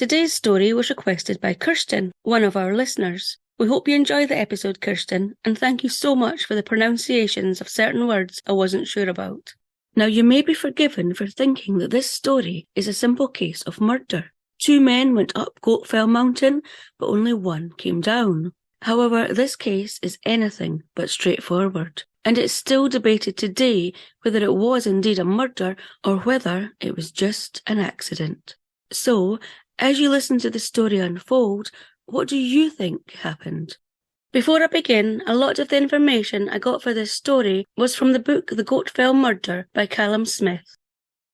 Today's story was requested by Kirstin, one of our listeners. We hope you enjoy the episode, Kirstin, and thank you so much for the pronunciations of certain words I wasn't sure about. Now, you may be forgiven for thinking that this story is a simple case of murder. 2 men went up Goatfell Mountain, but only one came down. However, this case is anything but straightforward, and it's still debated today whether it was indeed a murder or whether it was just an accident. So, as you listen to the story unfold, what do you think happened? Before I begin, a lot of the information I got for this story was from the book The Goatfell Murder by Callum Smith.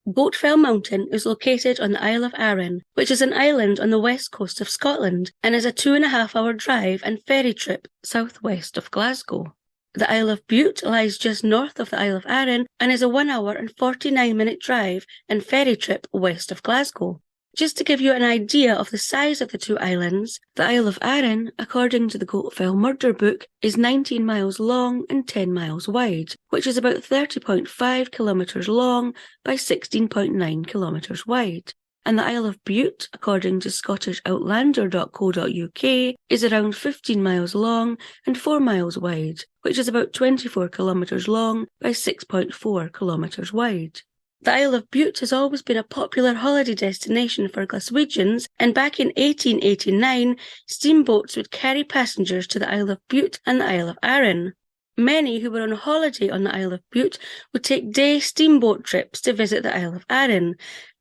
Goatfell Mountain is located on the Isle of Arran, which is an island on the west coast of Scotland and is a 2.5-hour drive and ferry trip southwest of Glasgow. The Isle of Bute lies just north of the Isle of Arran and is a 1 hour and 49-minute drive and ferry trip west of Glasgow. Just to give you an idea of the size of the 2 islands, the Isle of Arran, according to the Goatfell Murder book, is 19 miles long and 10 miles wide, which is about 30.5 kilometres long by 16.9 kilometres wide. And the Isle of Bute, according to scottishmurders.co.uk, is around 15 miles long and 4 miles wide, which is about 24 kilometres long by 6.4 kilometres wide. The Isle of Bute has always been a popular holiday destination for Glaswegians, and back in 1889, steamboats would carry passengers to the Isle of Bute and the Isle of Arran. Many who were on holiday on the Isle of Bute would take day steamboat trips to visit the Isle of Arran,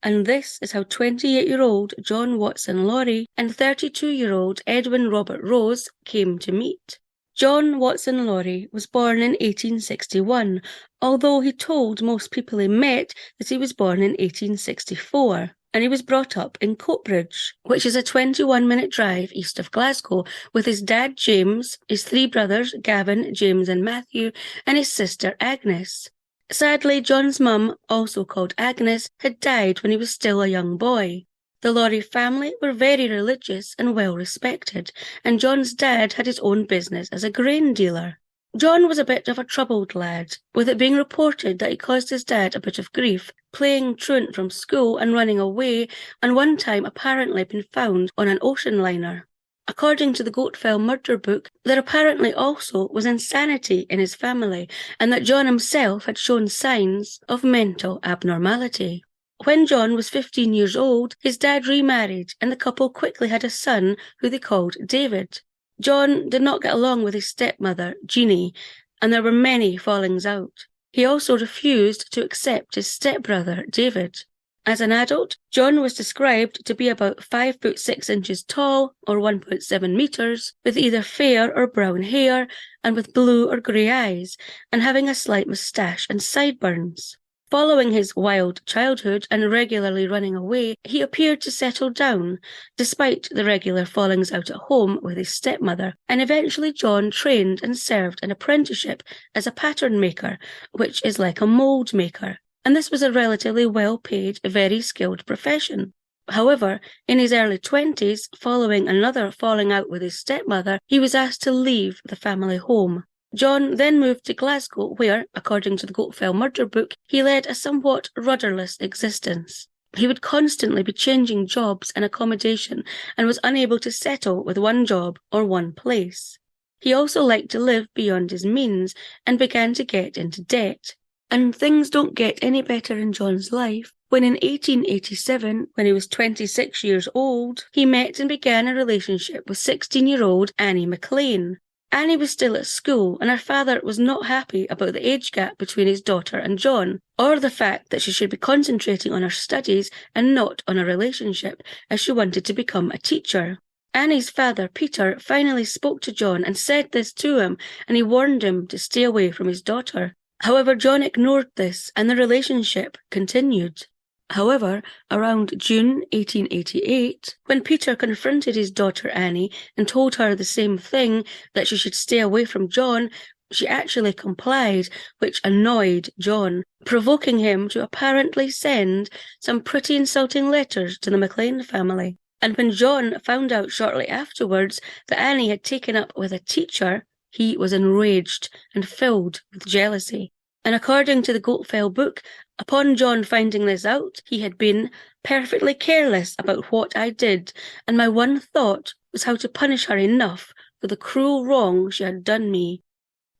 and this is how 28-year-old John Watson Laurie and 32-year-old Edwin Robert Rose came to meet. John Watson Laurie was born in 1861, although he told most people he met that he was born in 1864, and he was brought up in Coatbridge, which is a 21-minute drive east of Glasgow, with his dad James, his 3 brothers Gavin, James and Matthew, and his sister Agnes. Sadly, John's mum, also called Agnes, had died when he was still a young boy. The Laurie family were very religious and well respected, and John's dad had his own business as a grain dealer. John was a bit of a troubled lad, with it being reported that he caused his dad a bit of grief, playing truant from school and running away, and one time apparently been found on an ocean liner. According to the Goatfell Murder book, there apparently also was insanity in his family, and that John himself had shown signs of mental abnormality. When John was 15 years old, his dad remarried, and the couple quickly had a son who they called David. John did not get along with his stepmother, Jeanie, and there were many fallings out. He also refused to accept his stepbrother, David. As an adult, John was described to be about 5 foot 6 inches tall, or 1.7 metres, with either fair or brown hair, and with blue or grey eyes, and having a slight moustache and sideburns. Following his wild childhood and regularly running away, he appeared to settle down, despite the regular fallings out at home with his stepmother, and eventually John trained and served an apprenticeship as a pattern maker, which is like a mould maker, and this was a relatively well-paid, very skilled profession. However, in his early 20s, following another falling out with his stepmother, he was asked to leave the family home. John then moved to Glasgow where, according to the Goatfell Murder book, he led a somewhat rudderless existence. He would constantly be changing jobs and accommodation and was unable to settle with one job or one place. He also liked to live beyond his means and began to get into debt. And things don't get any better in John's life when in 1887, when he was 26 years old, he met and began a relationship with 16-year-old Annie McLean. Annie was still at school, and her father was not happy about the age gap between his daughter and John, or the fact that she should be concentrating on her studies and not on a relationship, as she wanted to become a teacher. Annie's father, Peter, finally spoke to John and said this to him, and he warned him to stay away from his daughter. However, John ignored this, and the relationship continued. However, around June 1888, when Peter confronted his daughter Annie and told her the same thing, that she should stay away from John, she actually complied, which annoyed John, provoking him to apparently send some pretty insulting letters to the McLean family. And when John found out shortly afterwards that Annie had taken up with a teacher, he was enraged and filled with jealousy. And according to the Goatfell book, Upon John finding this out, he had been perfectly careless about what I did, and my one thought was how to punish her enough for the cruel wrong she had done me.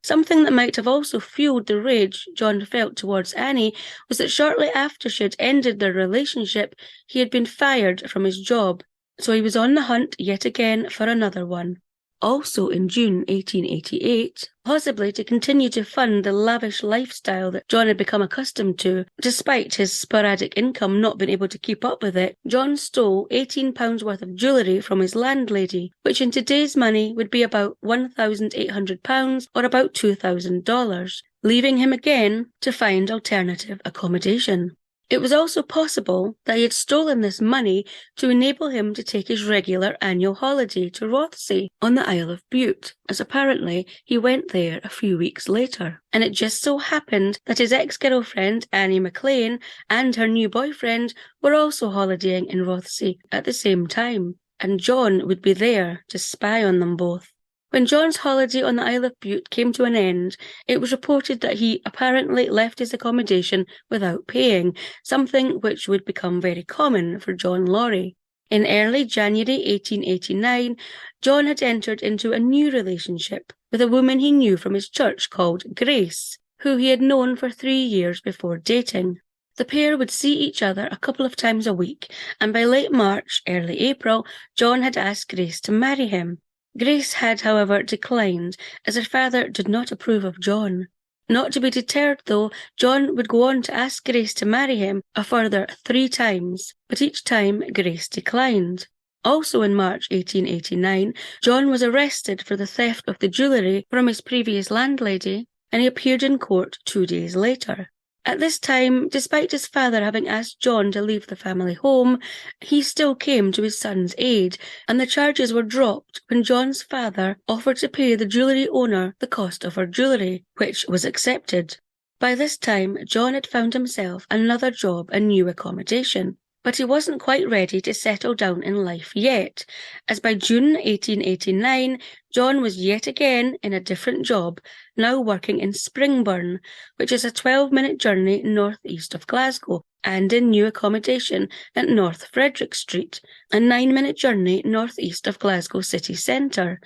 Something that might have also fueled the rage John felt towards Annie was that shortly after she had ended their relationship, he had been fired from his job, so he was on the hunt yet again for another one. Also in June 1888, possibly to continue to fund the lavish lifestyle that John had become accustomed to, despite his sporadic income not being able to keep up with it, John stole £18 worth of jewellery from his landlady, which in today's money would be about £1,800 or about $2,000, leaving him again to find alternative accommodation. It was also possible that he had stolen this money to enable him to take his regular annual holiday to Rothsay on the Isle of Bute, as apparently he went there a few weeks later. And it just so happened that his ex-girlfriend, Annie McLean, and her new boyfriend were also holidaying in Rothsay at the same time, and John would be there to spy on them both. When John's holiday on the Isle of Bute came to an end, it was reported that he apparently left his accommodation without paying, something which would become very common for John Laurie. In early January 1889, John had entered into a new relationship with a woman he knew from his church called Grace, who he had known for 3 years before dating. The pair would see each other a couple of times a week, and by late March, early April, John had asked Grace to marry him. Grace had, however, declined, as her father did not approve of John. Not to be deterred, though, John would go on to ask Grace to marry him a further 3 times, but each time Grace declined. Also in March 1889, John was arrested for the theft of the jewellery from his previous landlady, and he appeared in court 2 days later. At this time, despite his father having asked John to leave the family home, he still came to his son's aid, and the charges were dropped when John's father offered to pay the jewellery owner the cost of her jewellery, which was accepted. By this time, John had found himself another job and new accommodation, but he wasn't quite ready to settle down in life yet, as by June 1889, John was yet again in a different job, now working in Springburn, which is a 12-minute journey north-east of Glasgow, and in new accommodation at North Frederick Street, a 9-minute journey north-east of Glasgow city centre.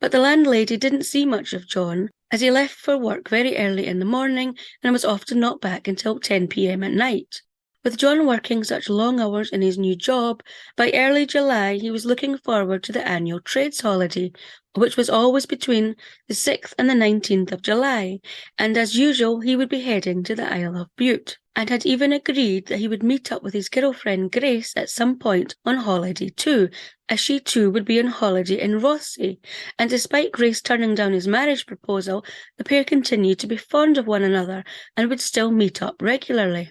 But the landlady didn't see much of John, as he left for work very early in the morning and was often not back until 10 p.m. at night. With John working such long hours in his new job, by early July he was looking forward to the annual trades holiday, which was always between the 6th and the 19th of July, and as usual he would be heading to the Isle of Bute, and had even agreed that he would meet up with his girlfriend Grace at some point on holiday too, as she too would be on holiday in Rothsay, and despite Grace turning down his marriage proposal, the pair continued to be fond of one another and would still meet up regularly.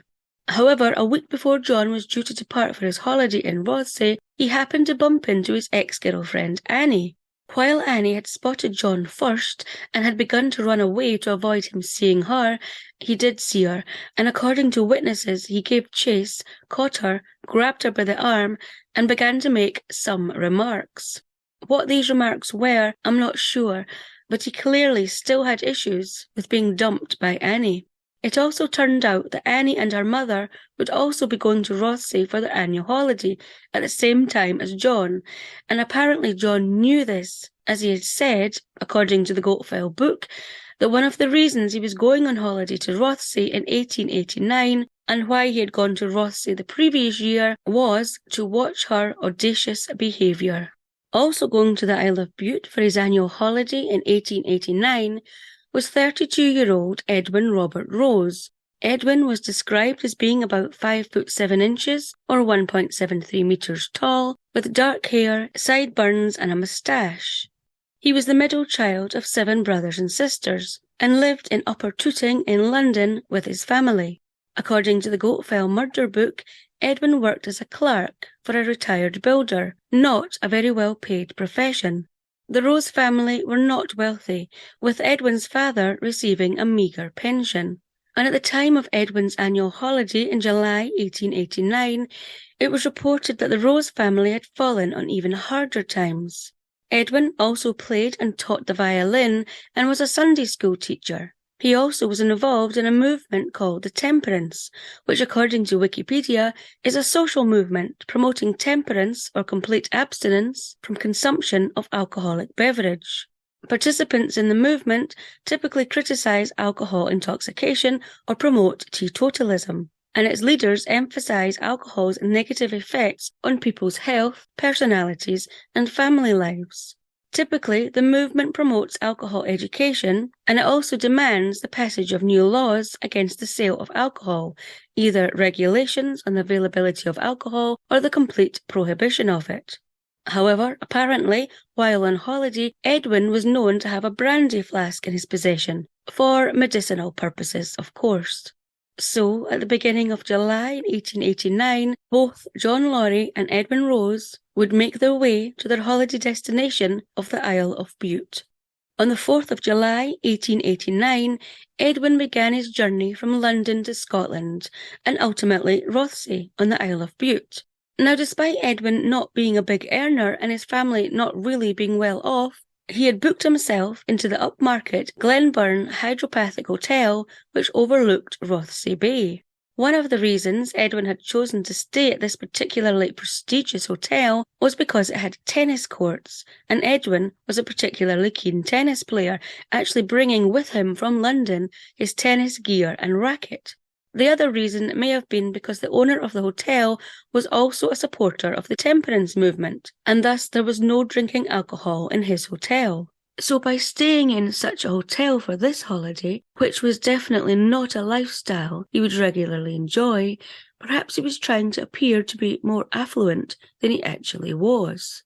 However, a week before John was due to depart for his holiday in Rothsay, he happened to bump into his ex-girlfriend Annie. While Annie had spotted John first and had begun to run away to avoid him seeing her, he did see her, and according to witnesses, he gave chase, caught her, grabbed her by the arm, and began to make some remarks. What these remarks were, I'm not sure, but he clearly still had issues with being dumped by Annie. It also turned out that Annie and her mother would also be going to Rothsay for their annual holiday at the same time as John, and apparently John knew this, as he had said, according to the Goatfell book, that one of the reasons he was going on holiday to Rothsay in 1889 and why he had gone to Rothsay the previous year was to watch her audacious behaviour. Also going to the Isle of Bute for his annual holiday in 1889 was 32-year-old Edwin Robert Rose. Edwin was described as being about 5 foot 7 inches or 1.73 metres tall, with dark hair, sideburns and a moustache. He was the middle child of 7 brothers and sisters, and lived in Upper Tooting in London with his family. According to the Goatfell murder book, Edwin worked as a clerk for a retired builder, not a very well-paid profession. The Rose family were not wealthy, with Edwin's father receiving a meagre pension. And at the time of Edwin's annual holiday in July 1889, it was reported that the Rose family had fallen on even harder times. Edwin also played and taught the violin and was a Sunday school teacher. He also was involved in a movement called the Temperance, which according to Wikipedia is a social movement promoting temperance or complete abstinence from consumption of alcoholic beverage. Participants in the movement typically criticise alcohol intoxication or promote teetotalism, and its leaders emphasise alcohol's negative effects on people's health, personalities, and family lives. Typically, the movement promotes alcohol education, and it also demands the passage of new laws against the sale of alcohol, either regulations on the availability of alcohol or the complete prohibition of it. However, apparently, while on holiday, Edwin was known to have a brandy flask in his possession, for medicinal purposes, of course. So, at the beginning of July 1889, both John Laurie and Edwin Rose would make their way to their holiday destination of the Isle of Bute. On the 4th of July 1889, Edwin began his journey from London to Scotland, and ultimately Rothesay on the Isle of Bute. Now, despite Edwin not being a big earner and his family not really being well off, he had booked himself into the upmarket Glenburn Hydropathic Hotel, which overlooked Rothesay Bay. One of the reasons Edwin had chosen to stay at this particularly prestigious hotel was because it had tennis courts, and Edwin was a particularly keen tennis player, actually bringing with him from London his tennis gear and racket. The other reason may have been because the owner of the hotel was also a supporter of the temperance movement, and thus there was no drinking alcohol in his hotel. So by staying in such a hotel for this holiday, which was definitely not a lifestyle he would regularly enjoy, perhaps he was trying to appear to be more affluent than he actually was.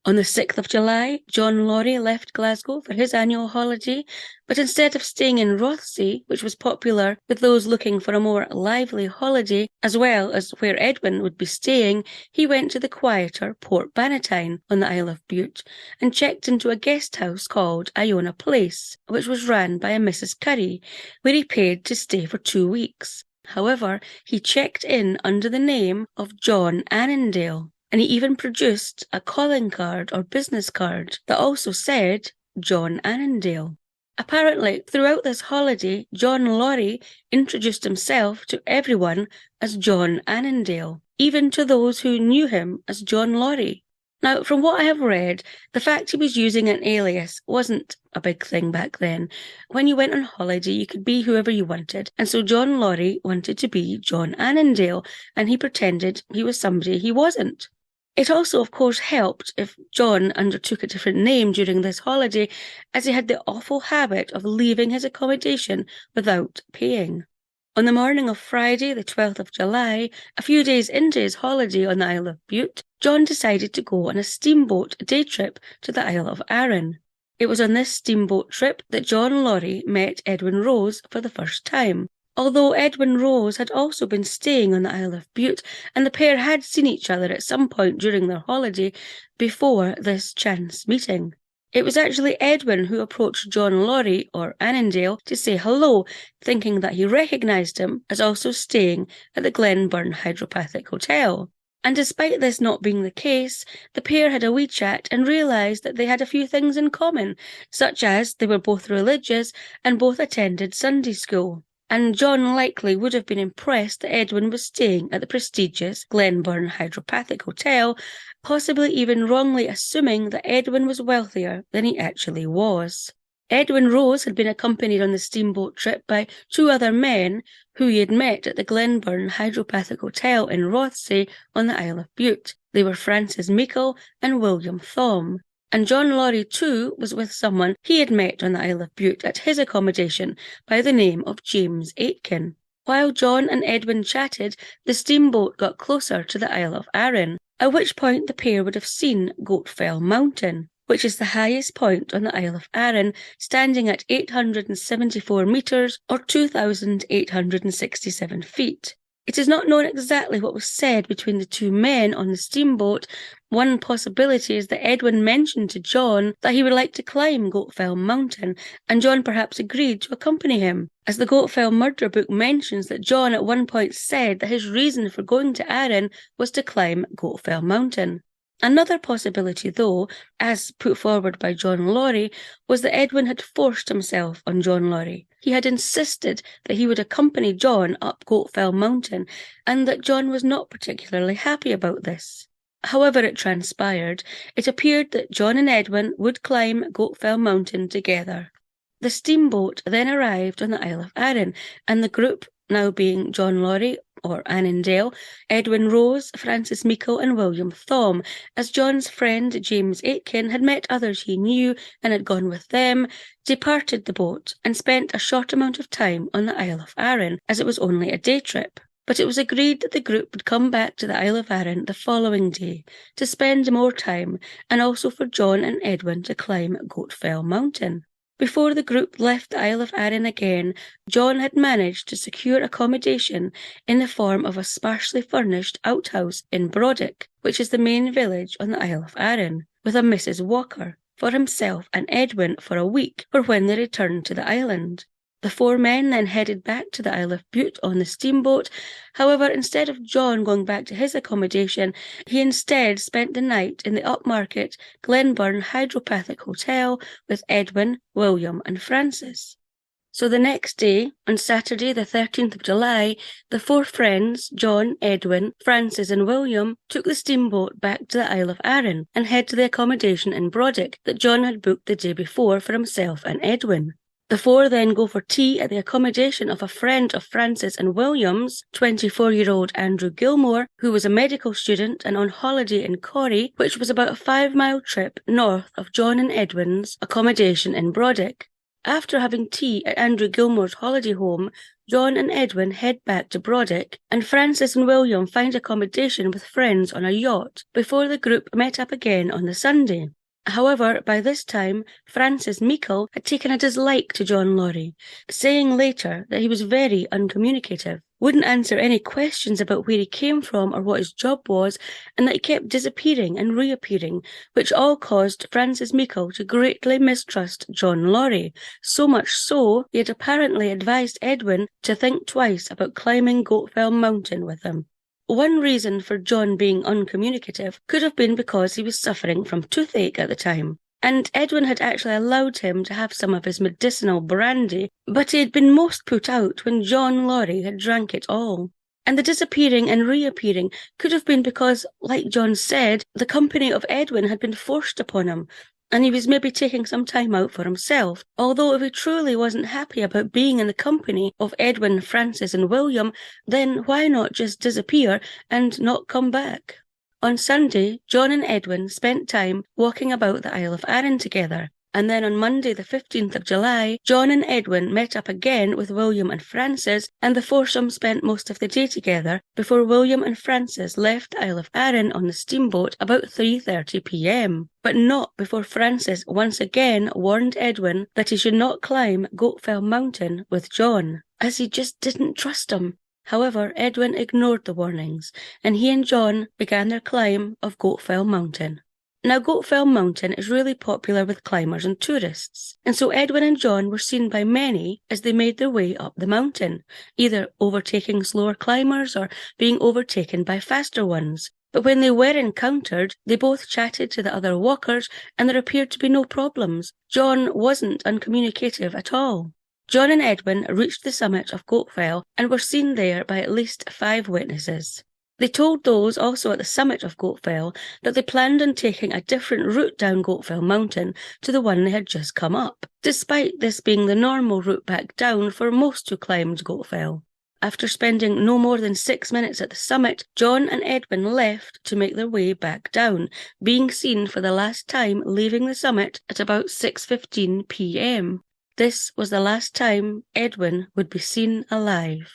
On the 6th of July, John Laurie left Glasgow for his annual holiday, but instead of staying in Rothesay, which was popular with those looking for a more lively holiday, as well as where Edwin would be staying, he went to the quieter Port Bannatyne on the Isle of Bute and checked into a guest house called Iona Place, which was ran by a Mrs. Curry, where he paid to stay for 2 weeks. However, he checked in under the name of John Annandale, and he even produced a calling card or business card that also said John Annandale. Apparently, throughout this holiday, John Laurie introduced himself to everyone as John Annandale, even to those who knew him as John Laurie. Now, from what I have read, the fact he was using an alias wasn't a big thing back then. When you went on holiday, you could be whoever you wanted, and so John Laurie wanted to be John Annandale, and he pretended he was somebody he wasn't. It also, of course, helped if John undertook a different name during this holiday, as he had the awful habit of leaving his accommodation without paying. On the morning of Friday, the 12th of July, a few days into his holiday on the Isle of Bute, John decided to go on a steamboat day trip to the Isle of Arran. It was on this steamboat trip that John Laurie met Edwin Rose for the first time, although Edwin Rose had also been staying on the Isle of Bute, and the pair had seen each other at some point during their holiday before this chance meeting. It was actually Edwin who approached John Laurie, or Annandale, to say hello, thinking that he recognised him as also staying at the Glenburn Hydropathic Hotel. And despite this not being the case, the pair had a wee chat and realised that they had a few things in common, such as they were both religious and both attended Sunday school. And John likely would have been impressed that Edwin was staying at the prestigious Glenburn Hydropathic Hotel, possibly even wrongly assuming that Edwin was wealthier than he actually was. Edwin Rose had been accompanied on the steamboat trip by 2 other men who he had met at the Glenburn Hydropathic Hotel in Rothesay on the Isle of Bute. They were Francis Meikle and William Thom. And John Laurie too was with someone he had met on the Isle of Bute at his accommodation by the name of James Aitken. While John and Edwin chatted, the steamboat got closer to the Isle of Arran, at which point the pair would have seen Goatfell Mountain, which is the highest point on the Isle of Arran, standing at 874 metres or 2,867 feet. It is not known exactly what was said between the 2 men on the steamboat. One possibility is that Edwin mentioned to John that he would like to climb Goatfell Mountain, and John perhaps agreed to accompany him, as the Goatfell Murder book mentions that John at one point said that his reason for going to Arran was to climb Goatfell Mountain. Another possibility, though, as put forward by John Laurie, was that Edwin had forced himself on John Laurie. He had insisted that he would accompany John up Goatfell Mountain, and that John was not particularly happy about this. However it transpired, it appeared that John and Edwin would climb Goatfell Mountain together. The steamboat then arrived on the Isle of Arran, and the group, now being John Laurie, or Annandale, Edwin Rose, Francis Meikle and William Thom, as John's friend James Aitken had met others he knew and had gone with them, departed the boat and spent a short amount of time on the Isle of Arran, as it was only a day trip. But it was agreed that the group would come back to the Isle of Arran the following day to spend more time, and also for John and Edwin to climb Goatfell Mountain. Before the group left the Isle of Arran again, John had managed to secure accommodation in the form of a sparsely furnished outhouse in Brodick, which is the main village on the Isle of Arran, with a Mrs. Walker, for himself and Edwin for a week, for when they returned to the island. The four men then headed back to the Isle of Bute on the steamboat. However, instead of John going back to his accommodation, he instead spent the night in the upmarket Glenburn Hydropathic Hotel with Edwin, William and Francis. So the next day, on Saturday the 13th of July, the four friends, John, Edwin, Francis and William, took the steamboat back to the Isle of Arran and head to the accommodation in Brodick that John had booked the day before for himself and Edwin. The four then go for tea at the accommodation of a friend of Francis and William's, 24-year-old Andrew Gilmore, who was a medical student and on holiday in Corrie, which was about a 5-mile trip north of John and Edwin's accommodation in Brodick. After having tea at Andrew Gilmore's holiday home, John and Edwin head back to Brodick, and Francis and William find accommodation with friends on a yacht before the group met up again on the Sunday. However, by this time, Francis Meikle had taken a dislike to John Laurie, saying later that he was very uncommunicative, wouldn't answer any questions about where he came from or what his job was, and that he kept disappearing and reappearing, which all caused Francis Meikle to greatly mistrust John Laurie, so much so he had apparently advised Edwin to think twice about climbing Goatfell Mountain with him. One reason for John being uncommunicative could have been because he was suffering from toothache at the time, and Edwin had actually allowed him to have some of his medicinal brandy, but he had been most put out when John Laurie had drank it all. And the disappearing and reappearing could have been because, like John said, the company of Edwin had been forced upon him, and he was maybe taking some time out for himself, although if he truly wasn't happy about being in the company of Edwin, Francis and William, then why not just disappear and not come back? On Sunday, John and Edwin spent time walking about the Isle of Arran together, and then on Monday the 15th of July, John and Edwin met up again with William and Francis, and the foursome spent most of the day together before William and Francis left the Isle of Arran on the steamboat about 3:30 p.m. But not before Francis once again warned Edwin that he should not climb Goatfell Mountain with John, as he just didn't trust him. However, Edwin ignored the warnings, and he and John began their climb of Goatfell Mountain. Now, Goatfell Mountain is really popular with climbers and tourists, and so Edwin and John were seen by many as they made their way up the mountain, either overtaking slower climbers or being overtaken by faster ones. But when they were encountered, they both chatted to the other walkers, and there appeared to be no problems. John wasn't uncommunicative at all. John and Edwin reached the summit of Goatfell and were seen there by at least 5 witnesses. They told those also at the summit of Goatfell that they planned on taking a different route down Goatfell Mountain to the one they had just come up, despite this being the normal route back down for most who climbed Goatfell. After spending no more than 6 minutes at the summit, John and Edwin left to make their way back down, being seen for the last time leaving the summit at about 6:15 p.m. This was the last time Edwin would be seen alive.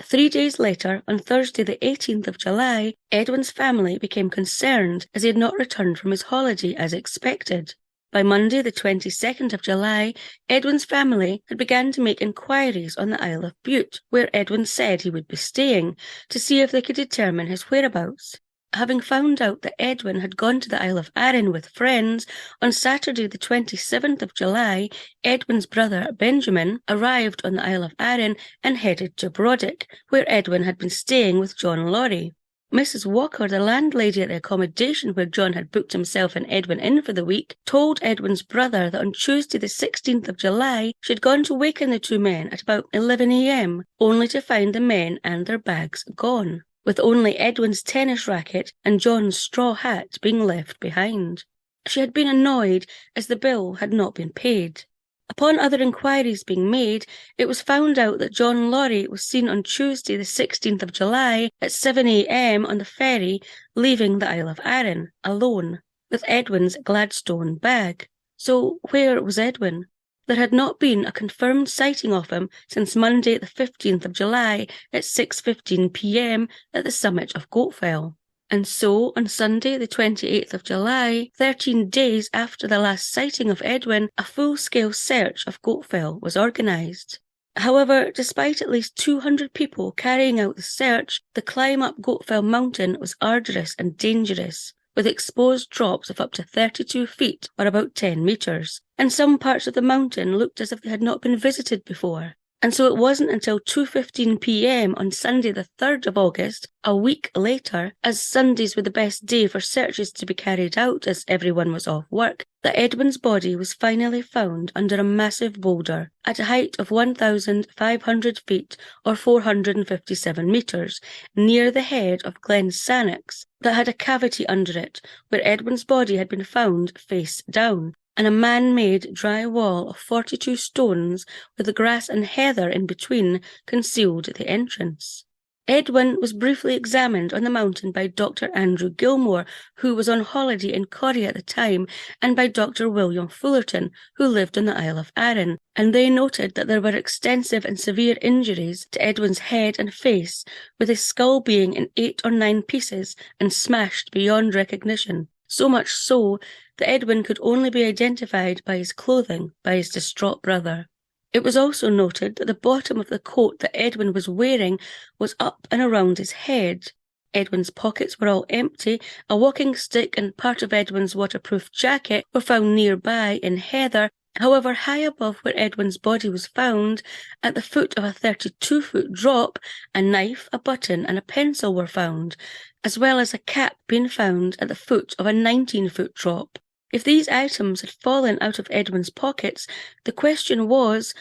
3 days later, on Thursday the 18th of July, Edwin's family became concerned as he had not returned from his holiday as expected. By Monday the 22nd of July, Edwin's family had begun to make inquiries on the Isle of Bute, where Edwin said he would be staying, to see if they could determine his whereabouts. Having found out that Edwin had gone to the Isle of Arran with friends, on Saturday the 27th of July, Edwin's brother Benjamin arrived on the Isle of Arran and headed to Brodick, where Edwin had been staying with John Laurie. Mrs. Walker, the landlady at the accommodation where John had booked himself and Edwin in for the week, told Edwin's brother that on Tuesday the 16th of July she had gone to waken the two men at about 11 a.m, only to find the men and their bags gone, with only Edwin's tennis racket and John's straw hat being left behind. She had been annoyed as the bill had not been paid. Upon other inquiries being made, it was found out that John Laurie was seen on Tuesday the 16th of July at 7 a.m. on the ferry leaving the Isle of Arran, alone, with Edwin's Gladstone bag. So where was Edwin? There had not been a confirmed sighting of him since Monday the 15th of July at 6:15 p.m. at the summit of Goatfell. And so, on Sunday the 28th of July, 13 days after the last sighting of Edwin, a full-scale search of Goatfell was organised. However, despite at least 200 people carrying out the search, the climb up Goatfell Mountain was arduous and dangerous, with exposed drops of up to 32 feet or about 10 metres, and some parts of the mountain looked as if they had not been visited before. And so it wasn't until 2:15 p.m. on Sunday the 3rd of August, a week later, as Sundays were the best day for searches to be carried out as everyone was off work, that Edwin's body was finally found under a massive boulder at a height of 1,500 feet or 457 metres near the head of Glen Sannox that had a cavity under it where Edwin's body had been found face down, and a man-made dry wall of 42 stones with the grass and heather in between concealed the entrance. Edwin was briefly examined on the mountain by Dr. Andrew Gilmore, who was on holiday in Corrie at the time, and by Dr. William Fullerton, who lived on the Isle of Arran, and they noted that there were extensive and severe injuries to Edwin's head and face, with his skull being in 8 or 9 pieces and smashed beyond recognition. So much so that Edwin could only be identified by his clothing by his distraught brother. It was also noted that the bottom of the coat that Edwin was wearing was up and around his head. Edwin's pockets were all empty, a walking stick and part of Edwin's waterproof jacket were found nearby in heather. However, high above where Edwin's body was found, at the foot of a 32-foot drop, a knife, a button and a pencil were found, as well as a cap being found at the foot of a 19-foot drop. If these items had fallen out of Edwin's pockets, the question was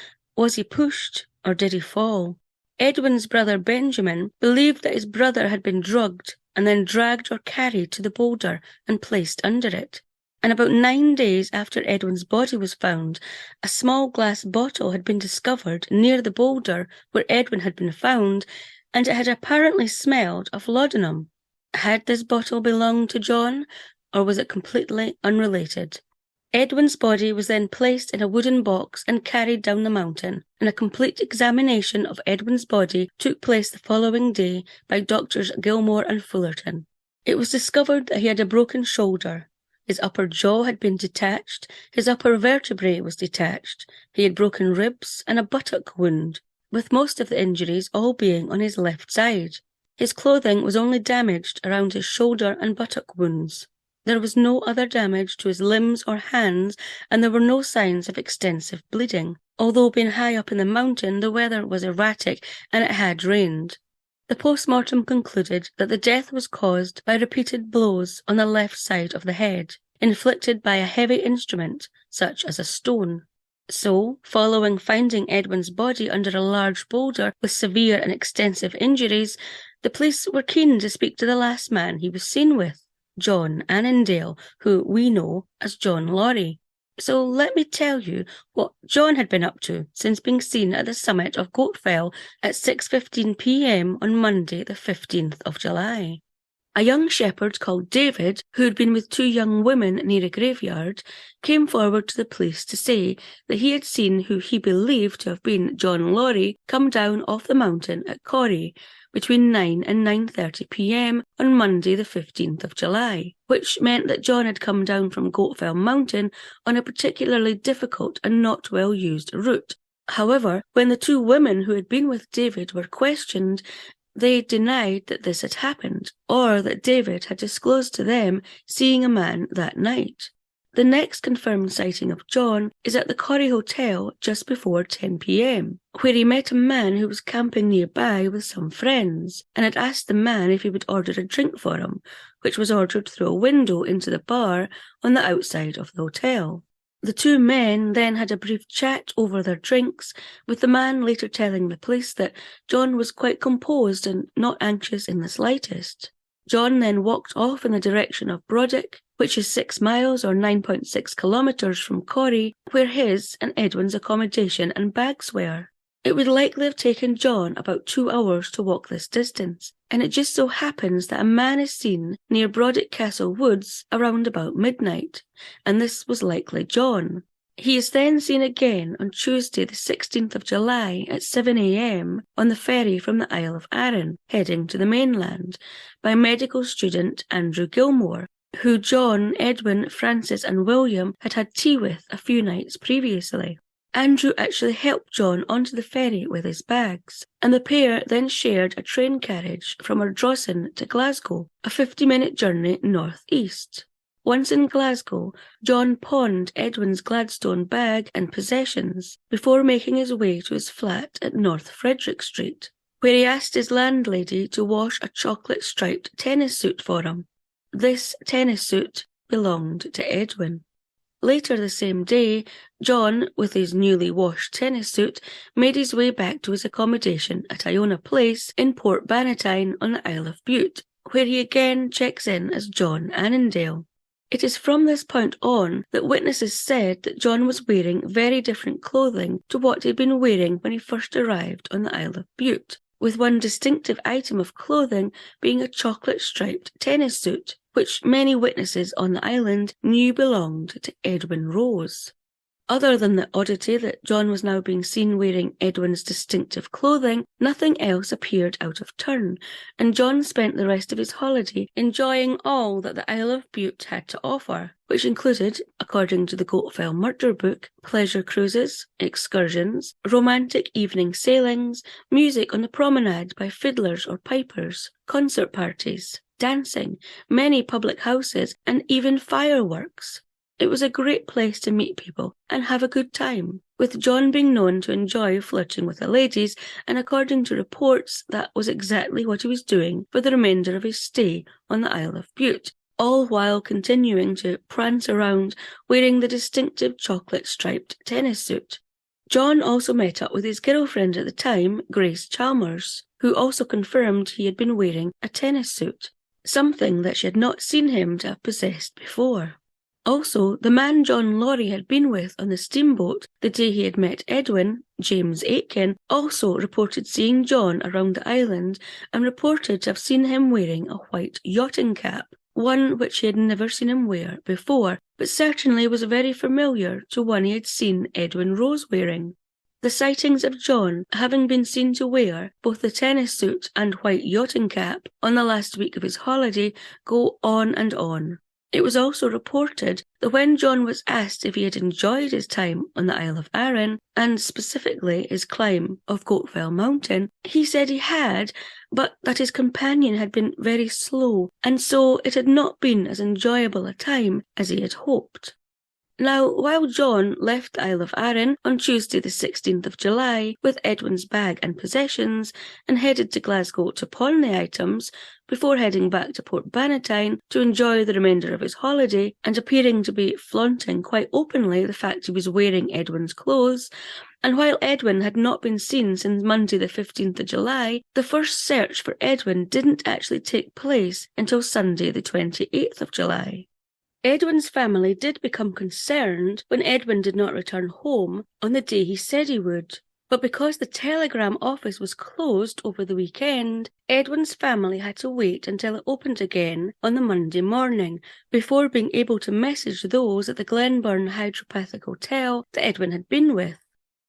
he pushed or did he fall? Edwin's brother Benjamin believed that his brother had been drugged and then dragged or carried to the boulder and placed under it. And about 9 days after Edwin's body was found, a small glass bottle had been discovered near the boulder where Edwin had been found, and it had apparently smelled of laudanum. Had this bottle belonged to John, or was it completely unrelated? Edwin's body was then placed in a wooden box and carried down the mountain, and a complete examination of Edwin's body took place the following day by Doctors Gilmore and Fullerton. It was discovered that he had a broken shoulder. His upper jaw had been detached, his upper vertebrae was detached, he had broken ribs and a buttock wound, with most of the injuries all being on his left side. His clothing was only damaged around his shoulder and buttock wounds. There was no other damage to his limbs or hands, and there were no signs of extensive bleeding. Although being high up in the mountain, the weather was erratic and it had rained. The post-mortem concluded that the death was caused by repeated blows on the left side of the head, inflicted by a heavy instrument, such as a stone. So, following finding Edwin's body under a large boulder with severe and extensive injuries, the police were keen to speak to the last man he was seen with, John Annandale, who we know as John Laurie. So let me tell you what John had been up to since being seen at the summit of Goatfell at 6:15 p.m. on Monday the 15th of July. A young shepherd called David, who had been with 2 young women near a graveyard, came forward to the police to say that he had seen who he believed to have been John Laurie come down off the mountain at Corrie between 9 and 9:30 p.m. on Monday the 15th of July, which meant that John had come down from Goatfell Mountain on a particularly difficult and not well-used route. However, when the 2 women who had been with David were questioned, they denied that this had happened, or that David had disclosed to them seeing a man that night. The next confirmed sighting of John is at the Corrie Hotel just before 10 p.m, where he met a man who was camping nearby with some friends and had asked the man if he would order a drink for him, which was ordered through a window into the bar on the outside of the hotel. The two men then had a brief chat over their drinks, with the man later telling the police that John was quite composed and not anxious in the slightest. John then walked off in the direction of Brodick, which is 6 miles or 9.6 kilometres from Corrie, where his and Edwin's accommodation and bags were. It would likely have taken John about 2 hours to walk this distance, and it just so happens that a man is seen near Brodick Castle Woods around about midnight, and this was likely John. He is then seen again on Tuesday the 16th of July at 7 a.m. on the ferry from the Isle of Arran, heading to the mainland, by medical student Andrew Gilmore, who John, Edwin, Francis and William had had tea with a few nights previously. Andrew actually helped John onto the ferry with his bags, and the pair then shared a train carriage from Robertson to Glasgow, a 50-minute journey north-east. Once in Glasgow, John pawned Edwin's Gladstone bag and possessions before making his way to his flat at North Frederick Street, where he asked his landlady to wash a chocolate-striped tennis suit for him. This tennis suit belonged to Edwin. Later the same day, John, with his newly washed tennis suit, made his way back to his accommodation at Iona Place in Port Bannatyne on the Isle of Bute, where he again checks in as John Annandale. It is from this point on that witnesses said that John was wearing very different clothing to what he had been wearing when he first arrived on the Isle of Bute, with one distinctive item of clothing being a chocolate-striped tennis suit, which many witnesses on the island knew belonged to Edwin Rose. Other than the oddity that John was now being seen wearing Edwin's distinctive clothing, nothing else appeared out of turn, and John spent the rest of his holiday enjoying all that the Isle of Bute had to offer, which included, according to the Goatfell Murder book, pleasure cruises, excursions, romantic evening sailings, music on the promenade by fiddlers or pipers, concert parties, dancing, many public houses, and even fireworks. It was a great place to meet people and have a good time, with John being known to enjoy flirting with the ladies, and according to reports, that was exactly what he was doing for the remainder of his stay on the Isle of Bute, all while continuing to prance around wearing the distinctive chocolate-striped tennis suit. John also met up with his girlfriend at the time, Grace Chalmers, who also confirmed he had been wearing a tennis suit, something that she had not seen him to have possessed before. Also, the man John Laurie had been with on the steamboat the day he had met Edwin, James Aitken, also reported seeing John around the island and reported to have seen him wearing a white yachting cap, one which he had never seen him wear before, but certainly was very familiar to one he had seen Edwin Rose wearing. The sightings of John having been seen to wear both the tennis suit and white yachting cap on the last week of his holiday go on and on. It was also reported that when John was asked if he had enjoyed his time on the Isle of Arran, and specifically his climb of Goatfell Mountain, he said he had, but that his companion had been very slow, and so it had not been as enjoyable a time as he had hoped. Now, while John left the Isle of Arran on Tuesday the 16th of July with Edwin's bag and possessions and headed to Glasgow to pawn the items, before heading back to Port Bannatyne to enjoy the remainder of his holiday and appearing to be flaunting quite openly the fact he was wearing Edwin's clothes, and while Edwin had not been seen since Monday the 15th of July, the first search for Edwin didn't actually take place until Sunday the 28th of July. Edwin's family did become concerned when Edwin did not return home on the day he said he would, but because the telegram office was closed over the weekend, Edwin's family had to wait until it opened again on the Monday morning before being able to message those at the Glenburn Hydropathic Hotel that Edwin had been with.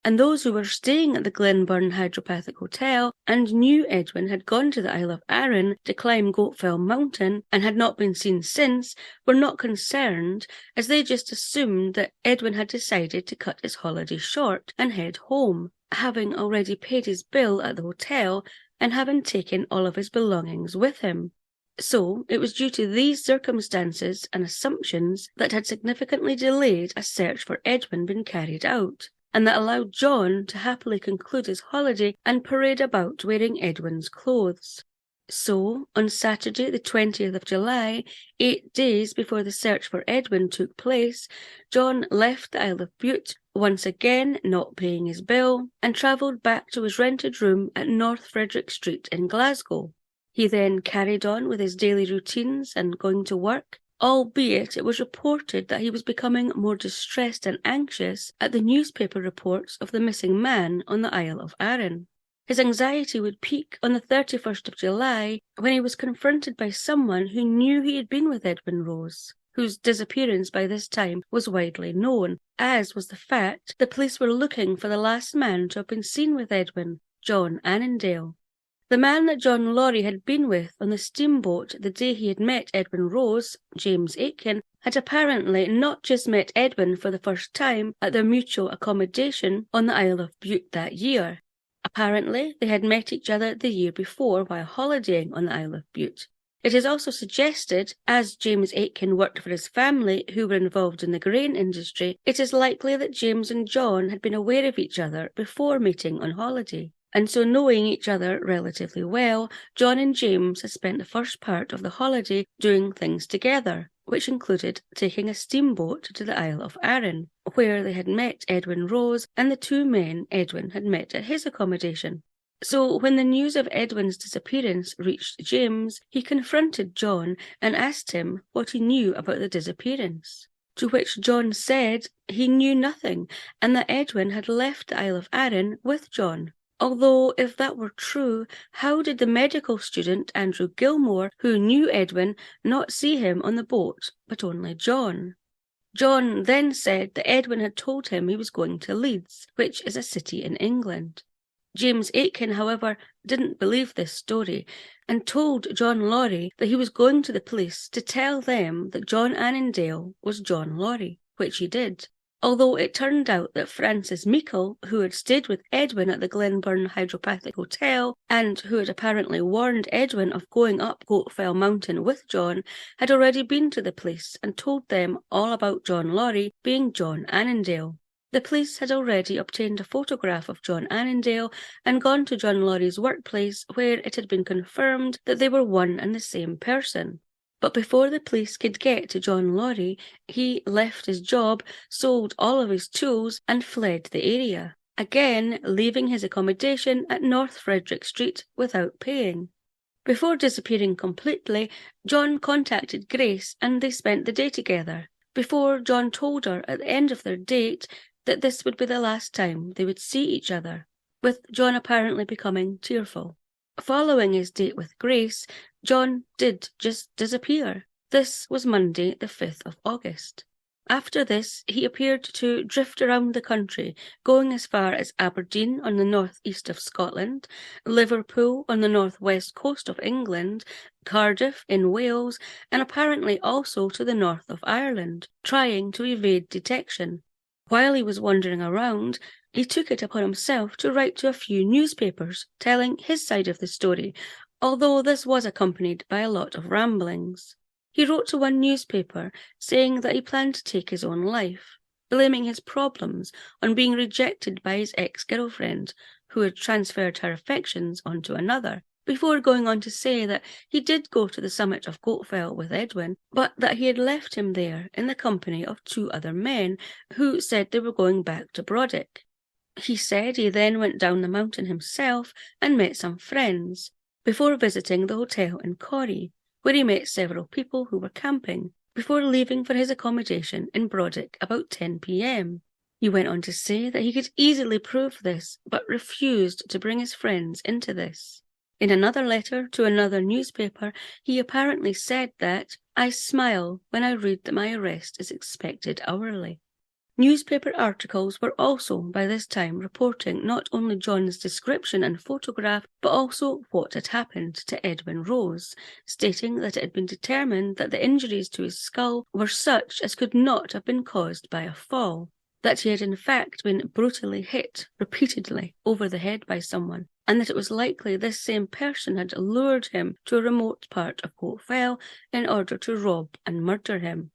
And those who were staying at the Glenburn Hydropathic Hotel and knew Edwin had gone to the Isle of Arran to climb Goatfell Mountain and had not been seen since were not concerned, as they just assumed that Edwin had decided to cut his holiday short and head home, having already paid his bill at the hotel and having taken all of his belongings with him. So it was due to these circumstances and assumptions that had significantly delayed a search for Edwin being carried out, and that allowed John to happily conclude his holiday and parade about wearing Edwin's clothes. So, on Saturday the 20th of July, 8 days before the search for Edwin took place, John left the Isle of Bute, once again not paying his bill, and travelled back to his rented room at North Frederick Street in Glasgow. He then carried on with his daily routines and going to work, albeit it was reported that he was becoming more distressed and anxious at the newspaper reports of the missing man on the Isle of Arran. His anxiety would peak on the 31st of July when he was confronted by someone who knew he had been with Edwin Rose, whose disappearance by this time was widely known, as was the fact the police were looking for the last man to have been seen with Edwin, John Annandale. The man that John Laurie had been with on the steamboat the day he had met Edwin Rose, James Aitken, had apparently not just met Edwin for the first time at their mutual accommodation on the Isle of Bute that year. Apparently, they had met each other the year before while holidaying on the Isle of Bute. It is also suggested, as James Aitken worked for his family who were involved in the grain industry, it is likely that James and John had been aware of each other before meeting on holiday. And so, knowing each other relatively well, John and James had spent the first part of the holiday doing things together, which included taking a steamboat to the Isle of Arran, where they had met Edwin Rose and the two men Edwin had met at his accommodation. So when the news of Edwin's disappearance reached James, he confronted John and asked him what he knew about the disappearance. To which John said he knew nothing and that Edwin had left the Isle of Arran with John. Although, if that were true, how did the medical student Andrew Gilmore, who knew Edwin, not see him on the boat, but only John? John then said that Edwin had told him he was going to Leeds, which is a city in England. James Aitken, however, didn't believe this story, and told John Laurie that he was going to the police to tell them that John Annandale was John Laurie, which he did. Although it turned out that Francis Meikle, who had stayed with Edwin at the Glenburn Hydropathic Hotel, and who had apparently warned Edwin of going up Goatfell Mountain with John, had already been to the police and told them all about John Laurie being John Annandale. The police had already obtained a photograph of John Annandale and gone to John Laurie's workplace, where it had been confirmed that they were one and the same person. But before the police could get to John Laurie, he left his job, sold all of his tools, and fled the area, again leaving his accommodation at North Frederick Street without paying. Before disappearing completely, John contacted Grace and they spent the day together, before John told her at the end of their date that this would be the last time they would see each other, with John apparently becoming tearful. Following his date with Grace, John did just disappear. This was Monday, the 5th of August. After this, he appeared to drift around the country, going as far as Aberdeen on the north-east of Scotland, Liverpool on the north-west coast of England, Cardiff in Wales, and apparently also to the north of Ireland, trying to evade detection. While he was wandering around, he took it upon himself to write to a few newspapers, telling his side of the story, although this was accompanied by a lot of ramblings. He wrote to one newspaper saying that he planned to take his own life, blaming his problems on being rejected by his ex-girlfriend, who had transferred her affections onto another, before going on to say that he did go to the summit of Goatfell with Edwin, but that he had left him there in the company of two other men who said they were going back to Brodick. He said he then went down the mountain himself and met some friends, before visiting the hotel in Corrie, where he met several people who were camping, before leaving for his accommodation in Brodick about 10 p.m. He went on to say that he could easily prove this, but refused to bring his friends into this. In another letter to another newspaper, he apparently said that, "I smile when I read that my arrest is expected hourly." Newspaper articles were also by this time reporting not only John's description and photograph, but also what had happened to Edwin Rose, stating that it had been determined that the injuries to his skull were such as could not have been caused by a fall, that he had in fact been brutally hit repeatedly over the head by someone, and that it was likely this same person had lured him to a remote part of Goatfell in order to rob and murder him.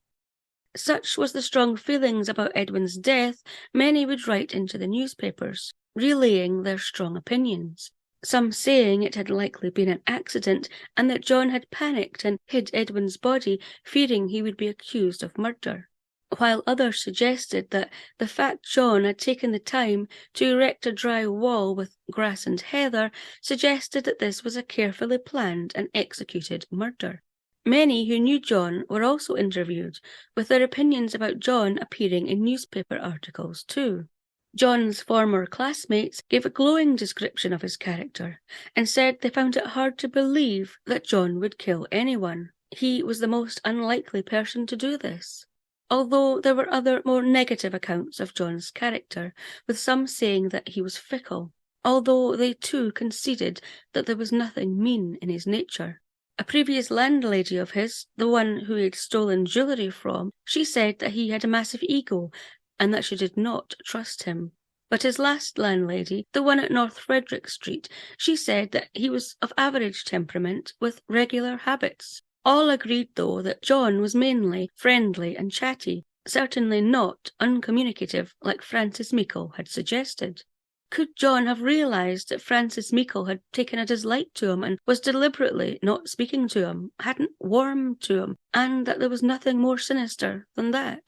Such was the strong feelings about Edwin's death, many would write into the newspapers, relaying their strong opinions. Some saying it had likely been an accident and that John had panicked and hid Edwin's body, fearing he would be accused of murder, while others suggested that the fact John had taken the time to erect a dry wall with grass and heather suggested that this was a carefully planned and executed murder. Many who knew John were also interviewed, with their opinions about John appearing in newspaper articles too. John's former classmates gave a glowing description of his character and said they found it hard to believe that John would kill anyone. He was the most unlikely person to do this. Although there were other more negative accounts of John's character, with some saying that he was fickle, although they too conceded that there was nothing mean in his nature. A previous landlady of his, the one who he had stolen jewellery from, she said that he had a massive ego and that she did not trust him. But his last landlady, the one at North Frederick Street, she said that he was of average temperament with regular habits. All agreed, though, that John was mainly friendly and chatty, certainly not uncommunicative like Francis Meikle had suggested. Could John have realised that Francis Meikle had taken a dislike to him and was deliberately not speaking to him, hadn't warmed to him, and that there was nothing more sinister than that?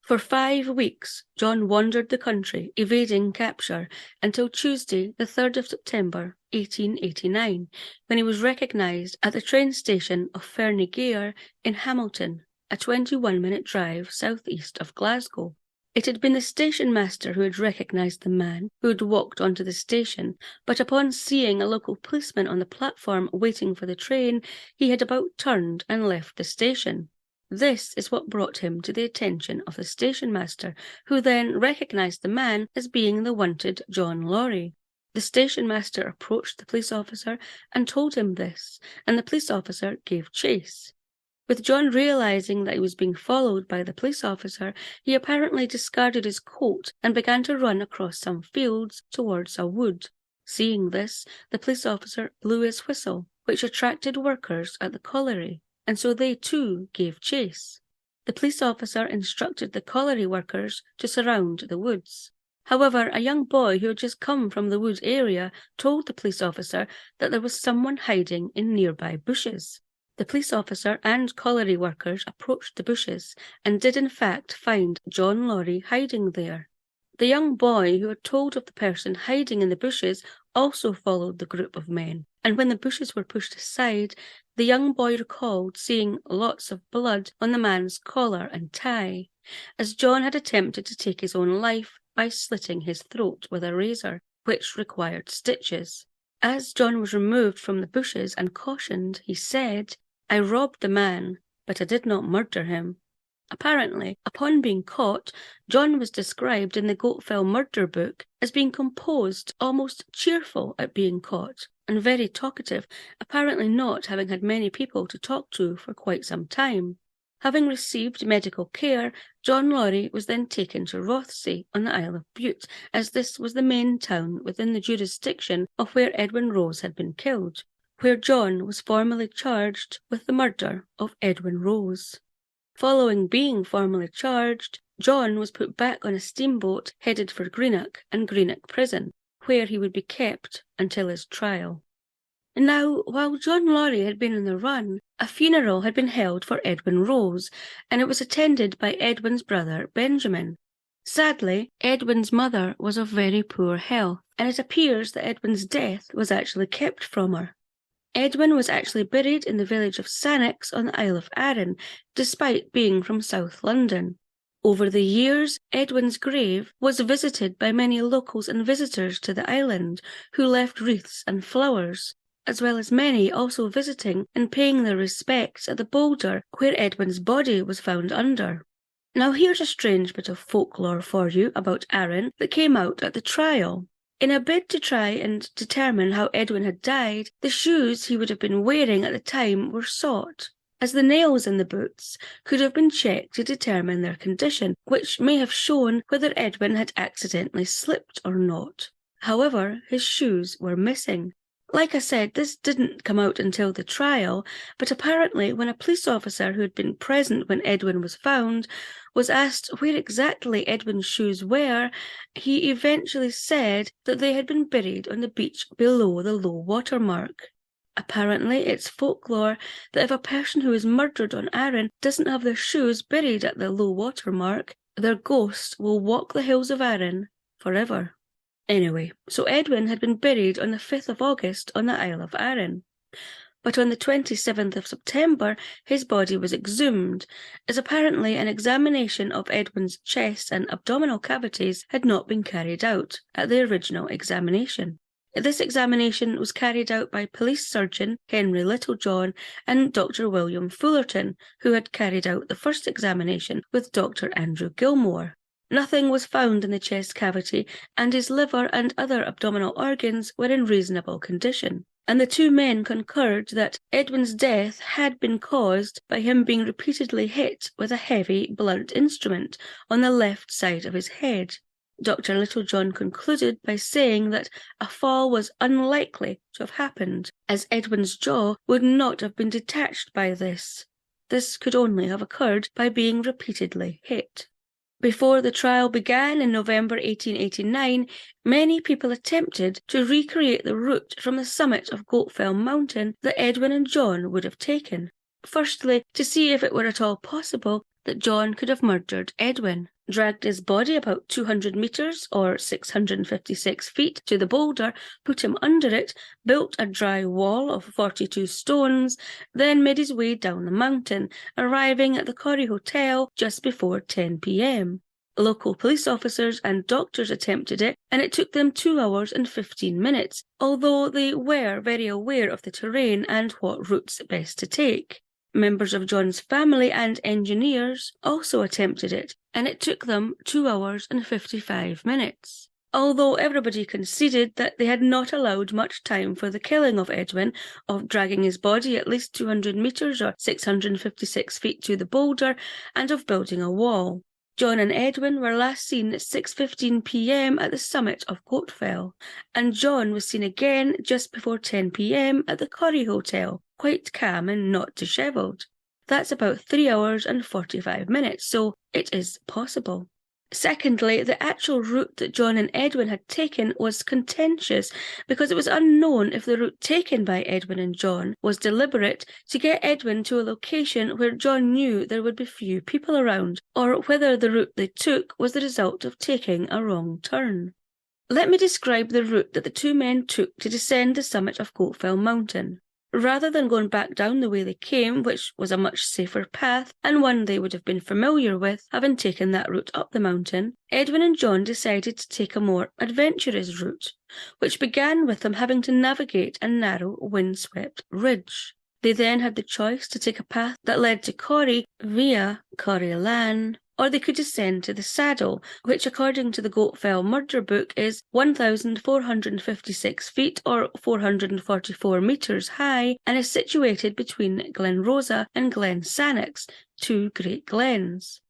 For 5 weeks, John wandered the country, evading capture, until Tuesday, the 3rd of September, 1889, when he was recognised at the train station of Fernigare in Hamilton, a 21-minute drive south-east of Glasgow. It had been the station master who had recognised the man who had walked onto the station, but upon seeing a local policeman on the platform waiting for the train, he had about turned and left the station. This is what brought him to the attention of the station master, who then recognised the man as being the wanted John Lorry. The station master approached the police officer and told him this, and the police officer gave chase. With John realising that he was being followed by the police officer, he apparently discarded his coat and began to run across some fields towards a wood. Seeing this, the police officer blew his whistle, which attracted workers at the colliery, and so they too gave chase. The police officer instructed the colliery workers to surround the woods. However, a young boy who had just come from the wood area told the police officer that there was someone hiding in nearby bushes. The police officer and colliery workers approached the bushes and did in fact find John Lorry hiding there. The young boy who had told of the person hiding in the bushes also followed the group of men, and when the bushes were pushed aside, the young boy recalled seeing lots of blood on the man's collar and tie, as John had attempted to take his own life by slitting his throat with a razor, which required stitches. As John was removed from the bushes and cautioned, he said, "I robbed the man, but I did not murder him." Apparently, upon being caught, John was described in the Goatfell murder book as being composed, almost cheerful at being caught, and very talkative, apparently not having had many people to talk to for quite some time. Having received medical care, John Lorry was then taken to Rothsay on the Isle of Bute, as this was the main town within the jurisdiction of where Edwin Rose had been killed, where John was formally charged with the murder of Edwin Rose. Following being formally charged, John was put back on a steamboat headed for Greenock and Greenock Prison, where he would be kept until his trial. Now, while John Lorry had been on the run, a funeral had been held for Edwin Rose, and it was attended by Edwin's brother Benjamin. Sadly, Edwin's mother was of very poor health, and it appears that Edwin's death was actually kept from her. Edwin was actually buried in the village of Sannox on the Isle of Arran, despite being from South London. Over the years, Edwin's grave was visited by many locals and visitors to the island, who left wreaths and flowers, as well as many also visiting and paying their respects at the boulder where Edwin's body was found under. Now here's a strange bit of folklore for you about Arran that came out at the trial. In a bid to try and determine how Edwin had died, the shoes he would have been wearing at the time were sought, as the nails in the boots could have been checked to determine their condition, which may have shown whether Edwin had accidentally slipped or not. However, his shoes were missing. Like I said, this didn't come out until the trial, but apparently when a police officer who had been present when Edwin was found was asked where exactly Edwin's shoes were, he eventually said that they had been buried on the beach below the low water mark. Apparently, it's folklore that if a person who is murdered on Arran doesn't have their shoes buried at the low water mark, their ghost will walk the hills of Arran forever. Anyway, so Edwin had been buried on the 5th of August on the Isle of Arran. But on the 27th of September, his body was exhumed, as apparently an examination of Edwin's chest and abdominal cavities had not been carried out at the original examination. This examination was carried out by police surgeon Henry Littlejohn and Dr. William Fullerton, who had carried out the first examination with Dr. Andrew Gilmore. Nothing was found in the chest cavity, and his liver and other abdominal organs were in reasonable condition. And the two men concurred that Edwin's death had been caused by him being repeatedly hit with a heavy, blunt instrument on the left side of his head. Dr. Littlejohn concluded by saying that a fall was unlikely to have happened, as Edwin's jaw would not have been detached by this. This could only have occurred by being repeatedly hit. Before the trial began in November 1889, many people attempted to recreate the route from the summit of Goatfell Mountain that Edwin and John would have taken. Firstly, to see if it were at all possible that John could have murdered Edwin, dragged his body about 200 metres or 656 feet to the boulder, put him under it, built a dry wall of 42 stones, then made his way down the mountain, arriving at the Corrie Hotel just before 10 p.m. Local police officers and doctors attempted it, and it took them 2 hours and 15 minutes, although they were very aware of the terrain and what routes best to take. Members of John's family and engineers also attempted it, and it took them 2 hours and 55 minutes. Although everybody conceded that they had not allowed much time for the killing of Edwin, of dragging his body at least 200 metres or 656 feet to the boulder, and of building a wall. John and Edwin were last seen at 6:15 p.m. at the summit of Goatfell, and John was seen again just before 10 p.m. at the Corrie Hotel, quite calm and not dishevelled. That's about 3 hours and 45 minutes, so it is possible. Secondly, the actual route that John and Edwin had taken was contentious because it was unknown if the route taken by Edwin and John was deliberate to get Edwin to a location where John knew there would be few people around, or whether the route they took was the result of taking a wrong turn. Let me describe the route that the two men took to descend the summit of Goatfell Mountain. Rather than going back down the way they came, which was a much safer path, and one they would have been familiar with, having taken that route up the mountain, Edwin and John decided to take a more adventurous route, which began with them having to navigate a narrow, windswept ridge. They then had the choice to take a path that led to Corrie via Cluarantonn, or they could descend to the saddle, which according to the Goatfell Murder Book is 1,456 feet or 444 metres high and is situated between Glen Rosa and Glen Sannox, two great glens.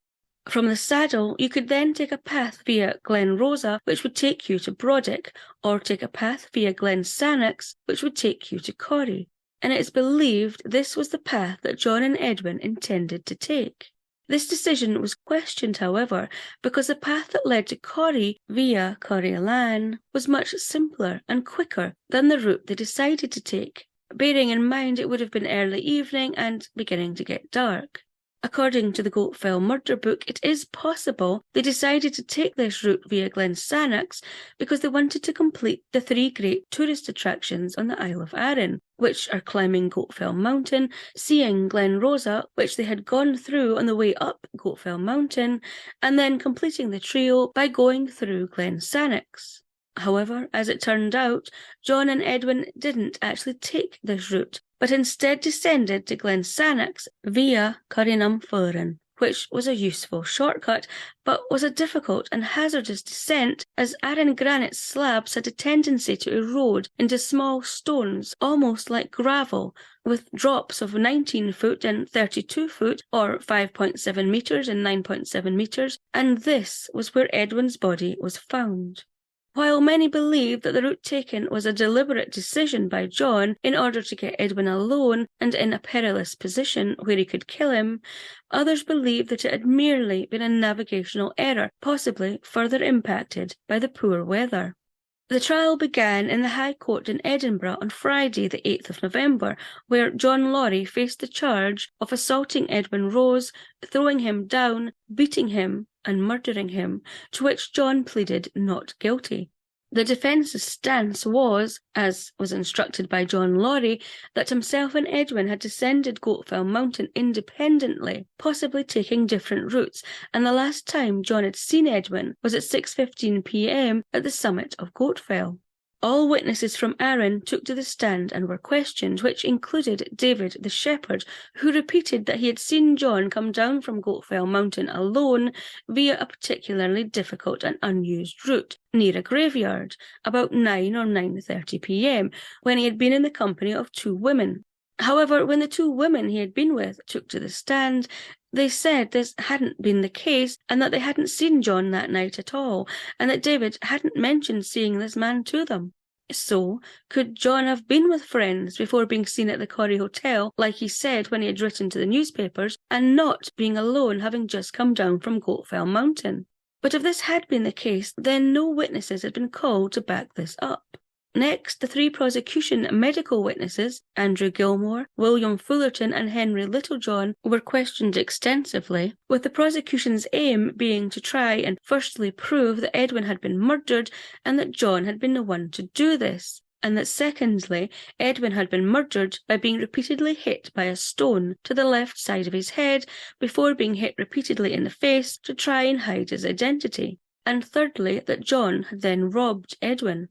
From the saddle, you could then take a path via Glen Rosa, which would take you to Brodick, or take a path via Glen Sannox, which would take you to Corrie. And it is believed this was the path that John and Edwin intended to take. This decision was questioned, however, because the path that led to Corrie via Cluarantonn was much simpler and quicker than the route they decided to take, bearing in mind it would have been early evening and beginning to get dark. According to the Goatfell Murder Book, it is possible they decided to take this route via Glen Sannox because they wanted to complete the 3 great tourist attractions on the Isle of Arran, which are climbing Goatfell Mountain, seeing Glen Rosa, which they had gone through on the way up Goatfell Mountain, and then completing the trio by going through Glen Sannox. However, as it turned out, John and Edwin didn't actually take this route, but instead descended to Glen Sannox via Cluarantonn, which was a useful shortcut, but was a difficult and hazardous descent as Arran granite slabs had a tendency to erode into small stones, almost like gravel, with drops of 19 foot and 32 foot, or 5.7 metres and 9.7 metres, and this was where Edwin's body was found. While many believe that the route taken was a deliberate decision by John in order to get Edwin alone and in a perilous position where he could kill him, others believe that it had merely been a navigational error, possibly further impacted by the poor weather. The trial began in the High Court in Edinburgh on Friday, the 8th of November, where John Laurie faced the charge of assaulting Edwin Rose, throwing him down, beating him, and murdering him, to which John pleaded not guilty. The defence's stance was, as was instructed by John Laurie, that himself and Edwin had descended Goatfell Mountain independently, possibly taking different routes, and the last time John had seen Edwin was at 6:15 p.m. at the summit of Goatfell. All witnesses from Arran took to the stand and were questioned, which included David the shepherd, who repeated that he had seen John come down from Goatfell Mountain alone via a particularly difficult and unused route near a graveyard, about 9 or 9:30 p.m, when he had been in the company of 2 women. However, when the 2 women he had been with took to the stand, they said this hadn't been the case and that they hadn't seen John that night at all, and that David hadn't mentioned seeing this man to them. So, could John have been with friends before being seen at the Corrie Hotel, like he said when he had written to the newspapers, and not being alone, having just come down from Goatfell Mountain? But if this had been the case, then no witnesses had been called to back this up. Next, the 3 prosecution medical witnesses, Andrew Gilmore, William Fullerton and Henry Littlejohn, were questioned extensively, with the prosecution's aim being to try and firstly prove that Edwin had been murdered and that John had been the one to do this, and that secondly, Edwin had been murdered by being repeatedly hit by a stone to the left side of his head before being hit repeatedly in the face to try and hide his identity, and thirdly, that John had then robbed Edwin.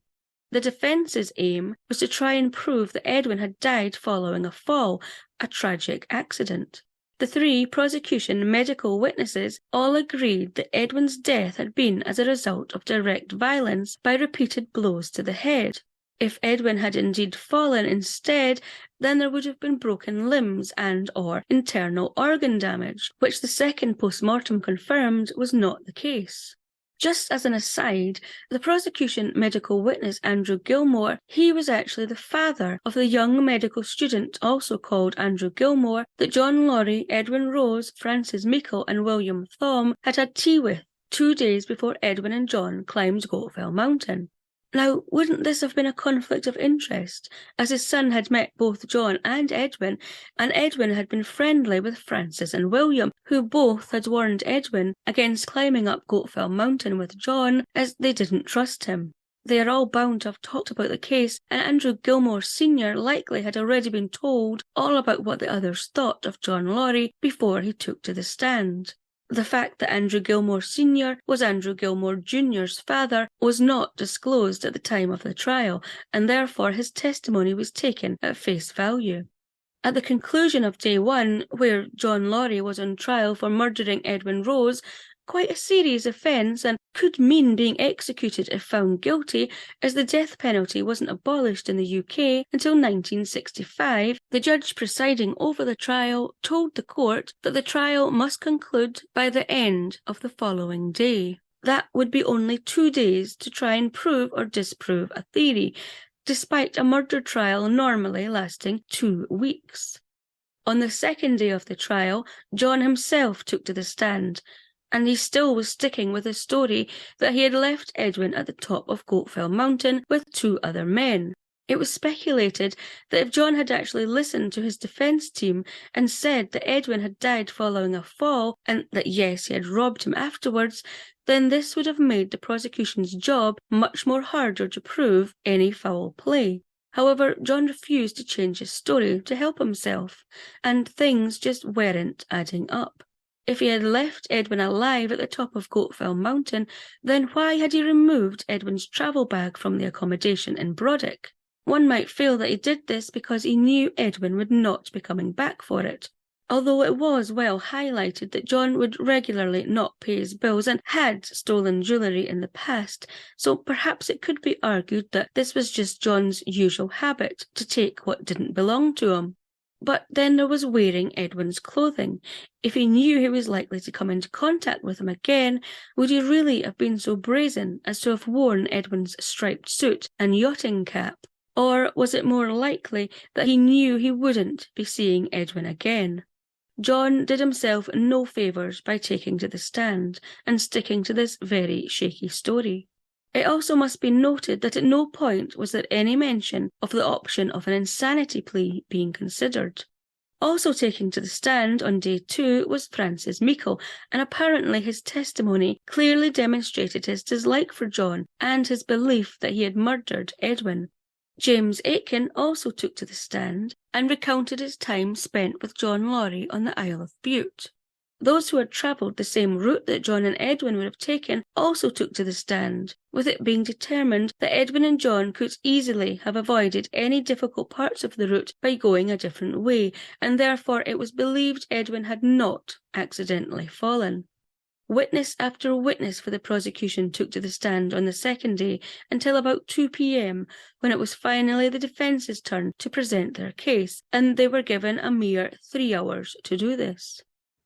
The defence's aim was to try and prove that Edwin had died following a fall, a tragic accident. The 3 prosecution medical witnesses all agreed that Edwin's death had been as a result of direct violence by repeated blows to the head. If Edwin had indeed fallen instead, then there would have been broken limbs and/or internal organ damage, which the second post-mortem confirmed was not the case. Just as an aside, the prosecution medical witness Andrew Gilmore, he was actually the father of the young medical student, also called Andrew Gilmore, that John Laurie, Edwin Rose, Francis Meikle and William Thom had had tea with 2 days before Edwin and John climbed Goatfell Mountain. Now, wouldn't this have been a conflict of interest, as his son had met both John and Edwin had been friendly with Francis and William, who both had warned Edwin against climbing up Goatfell Mountain with John, as they didn't trust him. They are all bound to have talked about the case, and Andrew Gilmore Sr. likely had already been told all about what the others thought of John Laurie before he took to the stand. The fact that Andrew Gilmore Sr. was Andrew Gilmore Jr.'s father was not disclosed at the time of the trial, and therefore his testimony was taken at face value. At the conclusion of day 1, where John Laurie was on trial for murdering Edwin Rose, quite a serious offence and could mean being executed if found guilty, as the death penalty wasn't abolished in the UK until 1965, the judge presiding over the trial told the court that the trial must conclude by the end of the following day. That would be only 2 days to try and prove or disprove a theory, despite a murder trial normally lasting 2 weeks. On the second day of the trial, John himself took to the stand, and he still was sticking with his story that he had left Edwin at the top of Goatfell Mountain with 2 other men. It was speculated that if John had actually listened to his defence team and said that Edwin had died following a fall, and that yes, he had robbed him afterwards, then this would have made the prosecution's job much more harder to prove any foul play. However, John refused to change his story to help himself, and things just weren't adding up. If he had left Edwin alive at the top of Goatfell Mountain, then why had he removed Edwin's travel bag from the accommodation in Brodick? One might feel that he did this because he knew Edwin would not be coming back for it, although it was well highlighted that John would regularly not pay his bills and had stolen jewellery in the past, so perhaps it could be argued that this was just John's usual habit, to take what didn't belong to him. But then there was wearing Edwin's clothing. If he knew he was likely to come into contact with him again, would he really have been so brazen as to have worn Edwin's striped suit and yachting cap? Or was it more likely that he knew he wouldn't be seeing Edwin again? John did himself no favours by taking to the stand and sticking to this very shaky story. It also must be noted that at no point was there any mention of the option of an insanity plea being considered. Also taking to the stand on day 2 was Francis Meikle, and apparently his testimony clearly demonstrated his dislike for John and his belief that he had murdered Edwin. James Aitken also took to the stand and recounted his time spent with John Laurie on the Isle of Bute. Those who had travelled the same route that John and Edwin would have taken also took to the stand, with it being determined that Edwin and John could easily have avoided any difficult parts of the route by going a different way, and therefore it was believed Edwin had not accidentally fallen. Witness after witness for the prosecution took to the stand on the second day until about 2 p.m, when it was finally the defence's turn to present their case, and they were given a mere 3 hours to do this.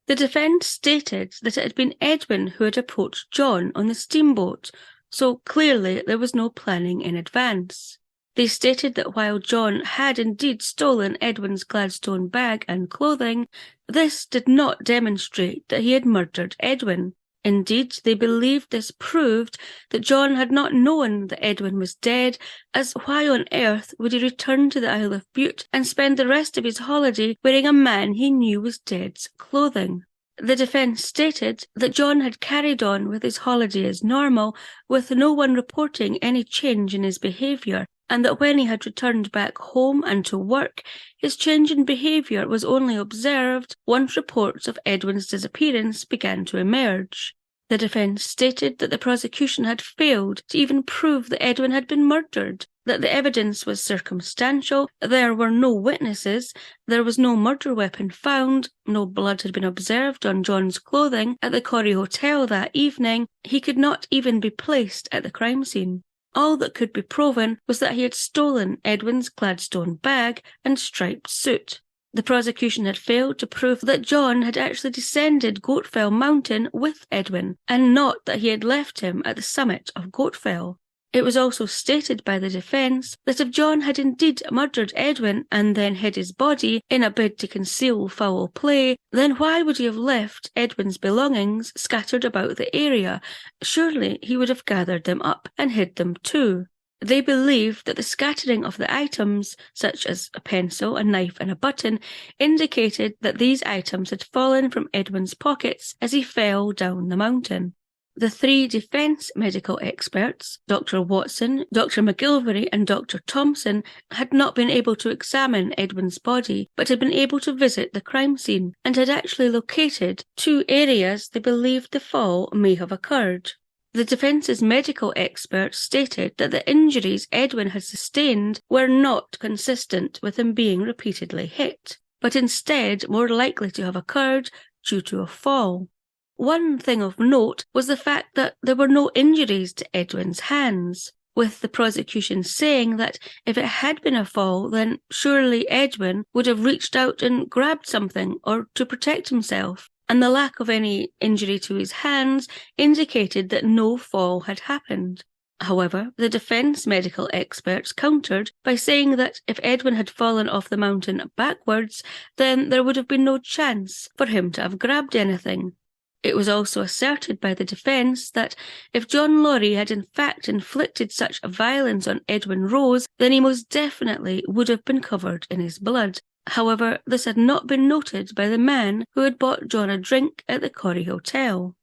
The defence stated that it had been Edwin who had approached John on the steamboat, so clearly there was no planning in advance. They stated that while John had indeed stolen Edwin's Gladstone bag and clothing, this did not demonstrate that he had murdered Edwin. Indeed, they believed this proved that John had not known that Edwin was dead, as why on earth would he return to the Isle of Bute and spend the rest of his holiday wearing a man he knew was dead's clothing? The defence stated that John had carried on with his holiday as normal, with no one reporting any change in his behaviour, and that when he had returned back home and to work, his change in behaviour was only observed once reports of Edwin's disappearance began to emerge. The defence stated that the prosecution had failed to even prove that Edwin had been murdered, that the evidence was circumstantial, there were no witnesses, there was no murder weapon found, no blood had been observed on John's clothing at the Corrie Hotel that evening, he could not even be placed at the crime scene. All that could be proven was that he had stolen Edwin's Gladstone bag and striped suit. The prosecution had failed to prove that John had actually descended Goatfell Mountain with Edwin, and not that he had left him at the summit of Goatfell. It was also stated by the defence that if John had indeed murdered Edwin and then hid his body in a bid to conceal foul play, then why would he have left Edwin's belongings scattered about the area? Surely he would have gathered them up and hid them too. They believed that the scattering of the items, such as a pencil, a knife and a button, indicated that these items had fallen from Edwin's pockets as he fell down the mountain. The 3 defence medical experts, Dr. Watson, Dr. McGilvery and Dr. Thompson, had not been able to examine Edwin's body, but had been able to visit the crime scene, and had actually located 2 areas they believed the fall may have occurred. The defence's medical experts stated that the injuries Edwin had sustained were not consistent with him being repeatedly hit, but instead more likely to have occurred due to a fall. One thing of note was the fact that there were no injuries to Edwin's hands, with the prosecution saying that if it had been a fall, then surely Edwin would have reached out and grabbed something or to protect himself, and the lack of any injury to his hands indicated that no fall had happened. However, the defence medical experts countered by saying that if Edwin had fallen off the mountain backwards, then there would have been no chance for him to have grabbed anything. It was also asserted by the defence that if John Laurie had in fact inflicted such violence on Edwin Rose, then he most definitely would have been covered in his blood. However, this had not been noted by the man who had bought John a drink at the Corrie Hotel.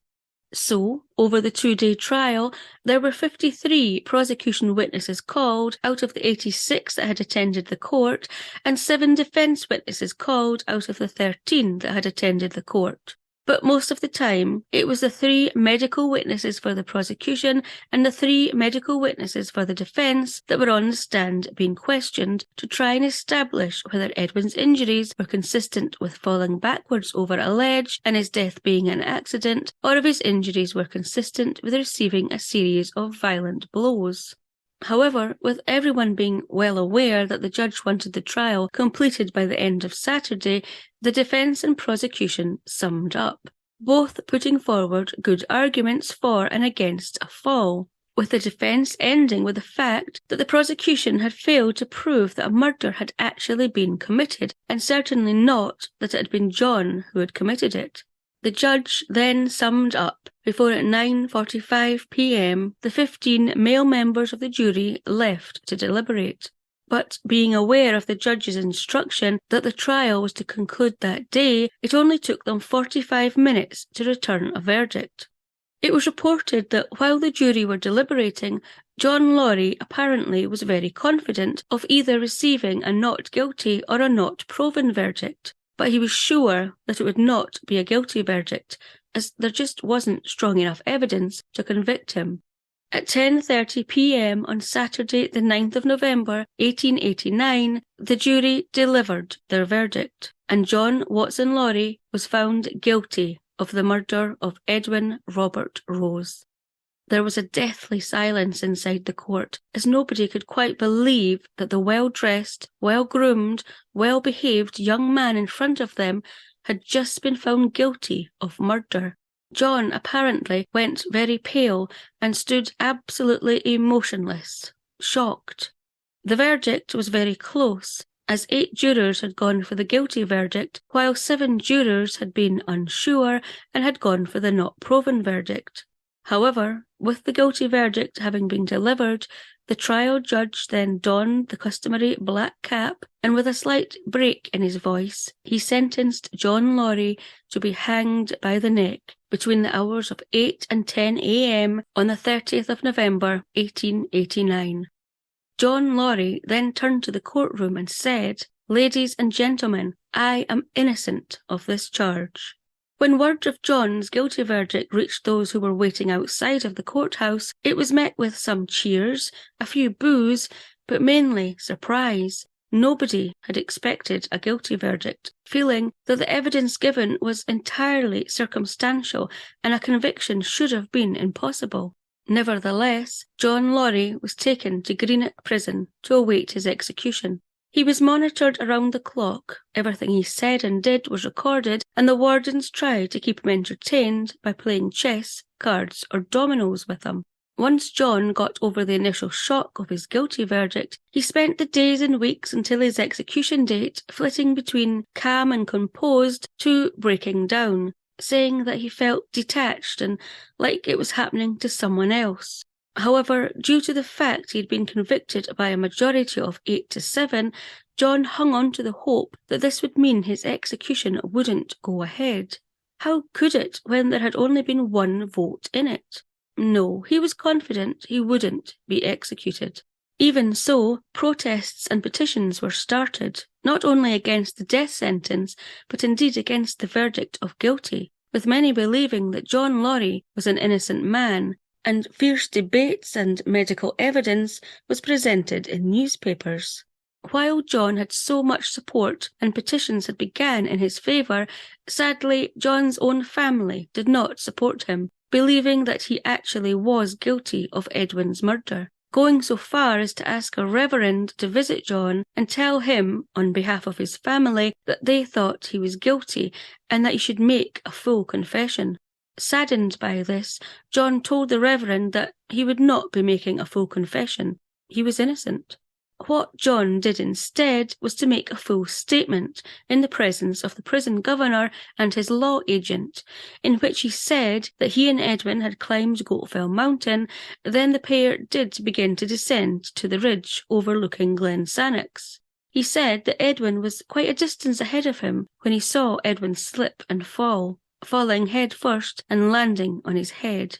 So, over the 2-day trial, there were 53 prosecution witnesses called out of the 86 that had attended the court, and 7 defence witnesses called out of the 13 that had attended the court. But most of the time, it was the 3 medical witnesses for the prosecution and the 3 medical witnesses for the defence that were on the stand being questioned to try and establish whether Edwin's injuries were consistent with falling backwards over a ledge and his death being an accident, or if his injuries were consistent with receiving a series of violent blows. However, with everyone being well aware that the judge wanted the trial completed by the end of Saturday, the defence and prosecution summed up, both putting forward good arguments for and against a fall, with the defence ending with the fact that the prosecution had failed to prove that a murder had actually been committed, and certainly not that it had been John who had committed it. The judge then summed up before at 9:45 p.m. the 15 male members of the jury left to deliberate. But being aware of the judge's instruction that the trial was to conclude that day, it only took them 45 minutes to return a verdict. It was reported that while the jury were deliberating, John Lorry apparently was very confident of either receiving a not guilty or a not proven verdict, but he was sure that it would not be a guilty verdict, as there just wasn't strong enough evidence to convict him. At 10:30 p.m. on Saturday the 9th of November 1889, the jury delivered their verdict, and John Watson Lorry was found guilty of the murder of Edwin Robert Rose. There was a deathly silence inside the court, as nobody could quite believe that the well-dressed, well-groomed, well-behaved young man in front of them had just been found guilty of murder. John apparently went very pale and stood absolutely emotionless, shocked. The verdict was very close, as 8 jurors had gone for the guilty verdict, while 7 jurors had been unsure and had gone for the not proven verdict. However, with the guilty verdict having been delivered, the trial judge then donned the customary black cap, and with a slight break in his voice, he sentenced John Lorry to be hanged by the neck between the hours of 8 and 10 a.m. on the 30th of November 1889. John Lorry then turned to the courtroom and said, "Ladies and gentlemen, I am innocent of this charge." When word of John's guilty verdict reached those who were waiting outside of the courthouse, it was met with some cheers, a few boos, but mainly surprise. Nobody had expected a guilty verdict, feeling that the evidence given was entirely circumstantial and a conviction should have been impossible. Nevertheless, John Lorry was taken to Greenock Prison to await his execution. He was monitored around the clock, everything he said and did was recorded, and the wardens tried to keep him entertained by playing chess, cards, or dominoes with him. Once John got over the initial shock of his guilty verdict, he spent the days and weeks until his execution date flitting between calm and composed to breaking down, saying that he felt detached and like it was happening to someone else. However, due to the fact he had been convicted by a majority of 8-7, John hung on to the hope that this would mean his execution wouldn't go ahead. How could it when there had only been one vote in it? No, he was confident he wouldn't be executed. Even so, protests and petitions were started, not only against the death sentence, but indeed against the verdict of guilty, with many believing that John Lorry was an innocent man, and fierce debates and medical evidence was presented in newspapers. While John had so much support and petitions had begun in his favour, sadly John's own family did not support him, believing that he actually was guilty of Edwin's murder, going so far as to ask a reverend to visit John and tell him, on behalf of his family, that they thought he was guilty and that he should make a full confession. Saddened by this, John told the reverend that he would not be making a full confession. He was innocent. What John did instead was to make a full statement in the presence of the prison governor and his law agent, in which he said that he and Edwin had climbed Goatfell Mountain. Then the pair did begin to descend to the ridge overlooking Glen Sannox. He said that Edwin was quite a distance ahead of him when he saw Edwin slip and fall, falling head first and landing on his head.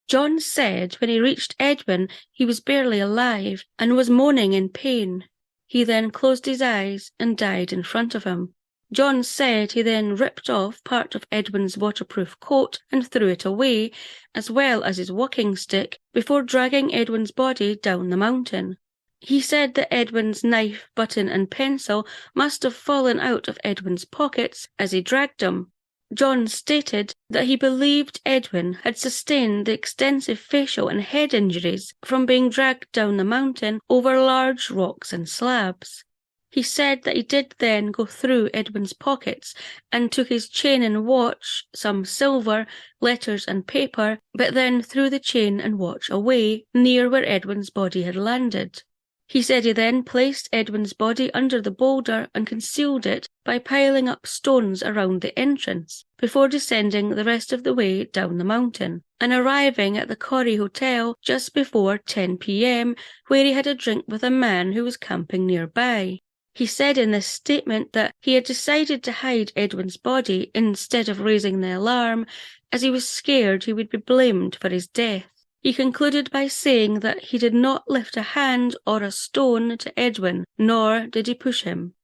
John said when he reached Edwin he was barely alive and was moaning in pain. He then closed his eyes and died in front of him. John said he then ripped off part of Edwin's waterproof coat and threw it away, as well as his walking stick, before dragging Edwin's body down the mountain. He said that Edwin's knife, button and pencil must have fallen out of Edwin's pockets as he dragged him. John stated that he believed Edwin had sustained the extensive facial and head injuries from being dragged down the mountain over large rocks and slabs. He said that he did then go through Edwin's pockets and took his chain and watch, some silver, letters and paper, but then threw the chain and watch away near where Edwin's body had landed. He said he then placed Edwin's body under the boulder and concealed it by piling up stones around the entrance, before descending the rest of the way down the mountain, and arriving at the Corrie Hotel just before 10 p.m, where he had a drink with a man who was camping nearby. He said in this statement that he had decided to hide Edwin's body instead of raising the alarm, as he was scared he would be blamed for his death. He concluded by saying that he did not lift a hand or a stone to Edwin, nor did he push him.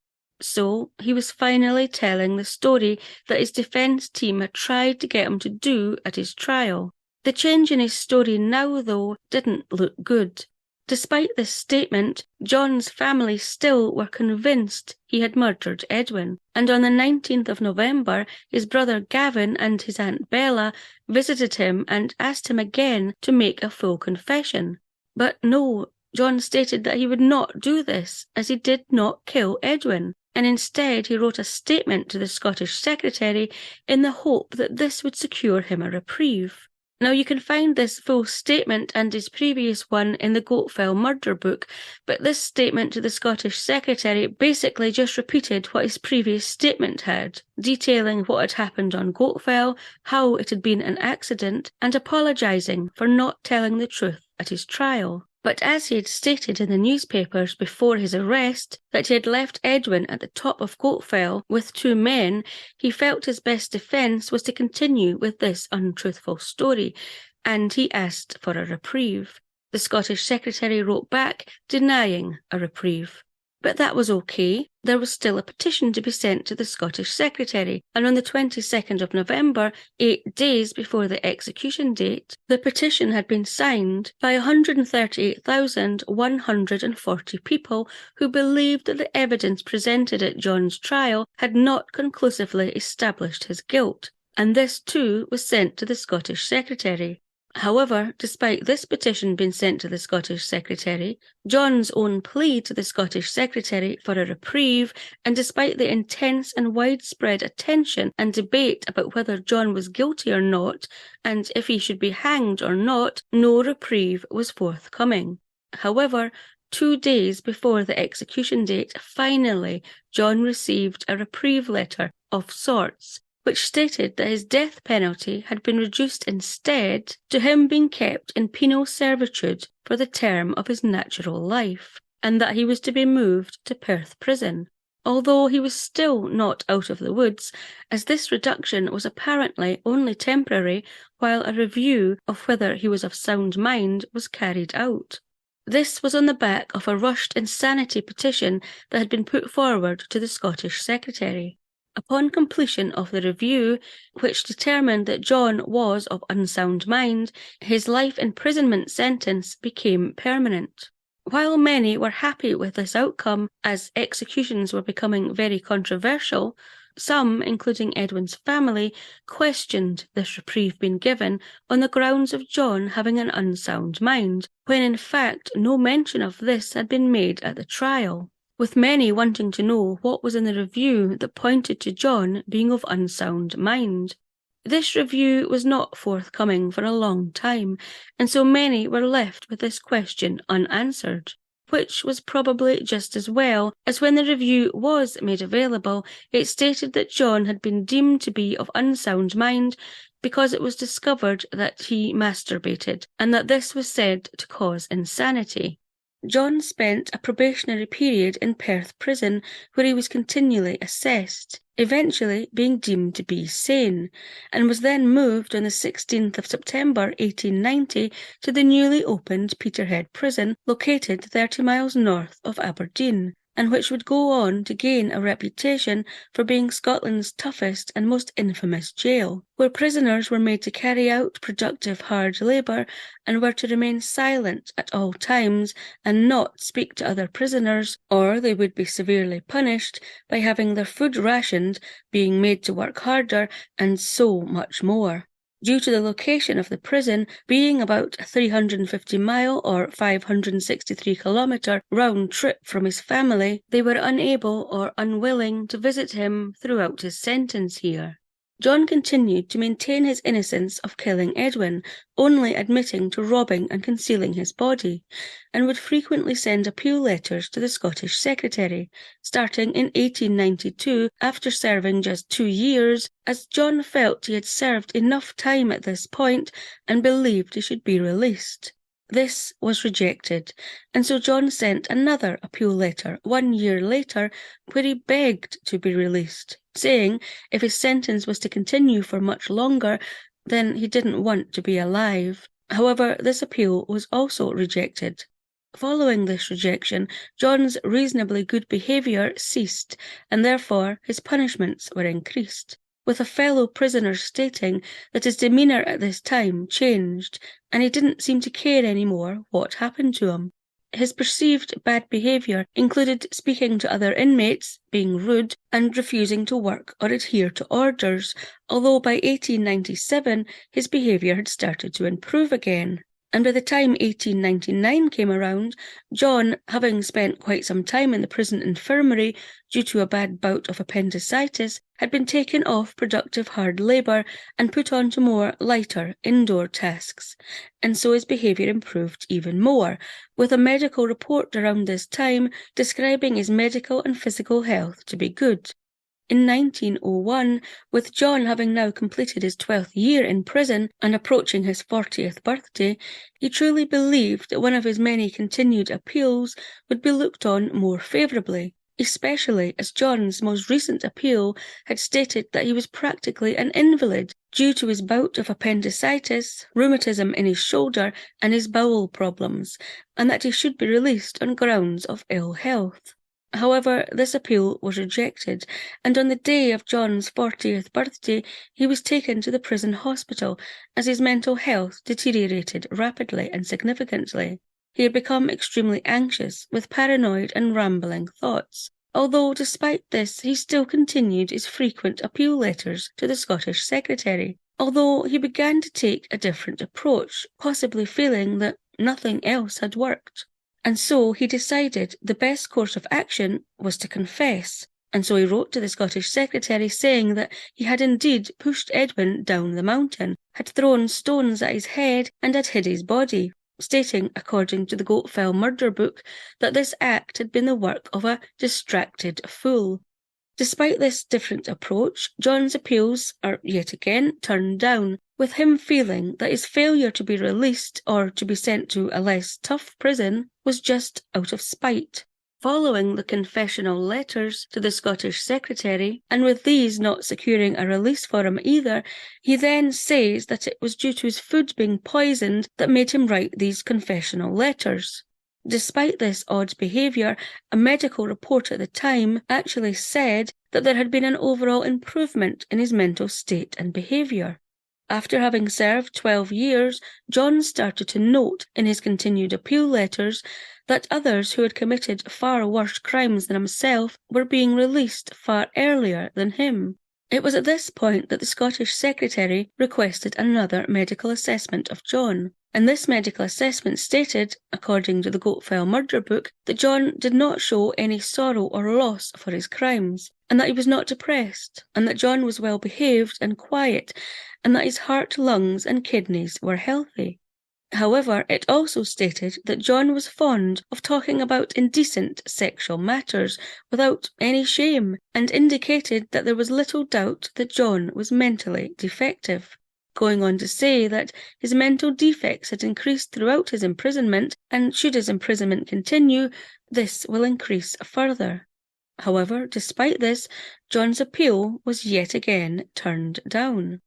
So he was finally telling the story that his defence team had tried to get him to do at his trial. The change in his story now, though, didn't look good. Despite this statement, John's family still were convinced he had murdered Edwin, and on the 19th of November, his brother Gavin and his Aunt Bella visited him and asked him again to make a full confession. But no, John stated that he would not do this, as he did not kill Edwin, and instead he wrote a statement to the Scottish Secretary in the hope that this would secure him a reprieve. Now, you can find this full statement and his previous one in the Goatfell murder book, but this statement to the Scottish Secretary basically just repeated what his previous statement had, detailing what had happened on Goatfell, how it had been an accident, and apologising for not telling the truth at his trial. But as he had stated in the newspapers before his arrest that he had left Edwin at the top of Goatfell with 2 men, he felt his best defence was to continue with this untruthful story, and he asked for a reprieve. The Scottish Secretary wrote back denying a reprieve. But that was okay. There was still a petition to be sent to the Scottish Secretary, and on the 22nd of November, 8 days before the execution date, the petition had been signed by 138,140 people who believed that the evidence presented at John's trial had not conclusively established his guilt, and this too was sent to the Scottish Secretary. However, despite this petition being sent to the Scottish Secretary, John's own plea to the Scottish Secretary for a reprieve, and despite the intense and widespread attention and debate about whether John was guilty or not, and if he should be hanged or not, no reprieve was forthcoming. However, 2 days before the execution date, finally, John received a reprieve letter of sorts, which stated that his death penalty had been reduced instead to him being kept in penal servitude for the term of his natural life, and that he was to be moved to Perth prison, although he was still not out of the woods, as this reduction was apparently only temporary while a review of whether he was of sound mind was carried out. This was on the back of a rushed insanity petition that had been put forward to the Scottish Secretary. Upon completion of the review, which determined that John was of unsound mind, his life imprisonment sentence became permanent. While many were happy with this outcome, as executions were becoming very controversial, some, including Edwin's family, questioned this reprieve being given on the grounds of John having an unsound mind, when in fact no mention of this had been made at the trial, with many wanting to know what was in the review that pointed to John being of unsound mind. This review was not forthcoming for a long time, and so many were left with this question unanswered, which was probably just as well, as when the review was made available, it stated that John had been deemed to be of unsound mind because it was discovered that he masturbated, and that this was said to cause insanity. John spent a probationary period in Perth prison where he was continually assessed, eventually being deemed to be sane, and was then moved on the 16th of September 1890 to the newly opened Peterhead prison, located 30 miles north of Aberdeen. and which would go on to gain a reputation for being Scotland's toughest and most infamous jail, where prisoners were made to carry out productive hard labour and were to remain silent at all times and not speak to other prisoners, or they would be severely punished by having their food rationed, being made to work harder, and so much more. Due to the location of the prison being about a 350-mile or 563-kilometre round trip from his family, they were unable or unwilling to visit him throughout his sentence here. John continued to maintain his innocence of killing Edwin, only admitting to robbing and concealing his body, and would frequently send appeal letters to the Scottish Secretary, starting in 1892 after serving just 2 years, as John felt he had served enough time at this point and believed he should be released. This was rejected, and so John sent another appeal letter 1 year later where he begged to be released, saying if his sentence was to continue for much longer, then he didn't want to be alive. However, this appeal was also rejected. Following this rejection, John's reasonably good behaviour ceased, and therefore his punishments were increased, with a fellow prisoner stating that his demeanour at this time changed, and he didn't seem to care anymore what happened to him. His perceived bad behaviour included speaking to other inmates, being rude, and refusing to work or adhere to orders, although by 1897 his behaviour had started to improve again. And by the time 1899 came around, John, having spent quite some time in the prison infirmary due to a bad bout of appendicitis, had been taken off productive hard labour and put on to more lighter indoor tasks, and so his behaviour improved even more, with a medical report around this time describing his medical and physical health to be good. In 1901, with John having now completed his 12th year in prison and approaching his 40th birthday, he truly believed that one of his many continued appeals would be looked on more favourably, especially as John's most recent appeal had stated that he was practically an invalid due to his bout of appendicitis, rheumatism in his shoulder, and his bowel problems, and that he should be released on grounds of ill health. However, this appeal was rejected, and on the day of John's 40th birthday, he was taken to the prison hospital as his mental health deteriorated rapidly and significantly. He had become extremely anxious, with paranoid and rambling thoughts, although despite this he still continued his frequent appeal letters to the Scottish Secretary, although he began to take a different approach, possibly feeling that nothing else had worked. And so he decided the best course of action was to confess, and so he wrote to the Scottish Secretary saying that he had indeed pushed Edwin down the mountain, had thrown stones at his head, and had hid his body, stating, according to the Goatfell murder book, that this act had been the work of a distracted fool. Despite this different approach, John's appeals are yet again turned down, with him feeling that his failure to be released or to be sent to a less tough prison was just out of spite. Following the confessional letters to the Scottish Secretary, and with these not securing a release for him either, he then says that it was due to his food being poisoned that made him write these confessional letters. Despite this odd behaviour, a medical report at the time actually said that there had been an overall improvement in his mental state and behaviour. After having served 12 years, John started to note in his continued appeal letters that others who had committed far worse crimes than himself were being released far earlier than him. It was at this point that the Scottish Secretary requested another medical assessment of John, and this medical assessment stated, according to the Goatfell murder book, that John did not show any sorrow or loss for his crimes, and that he was not depressed, and that John was well behaved and quiet, and that his heart, lungs and kidneys were healthy. However, it also stated that John was fond of talking about indecent sexual matters without any shame, and indicated that there was little doubt that John was mentally defective, going on to say that his mental defects had increased throughout his imprisonment, and should his imprisonment continue, this will increase further. However, despite this, John's appeal was yet again turned down.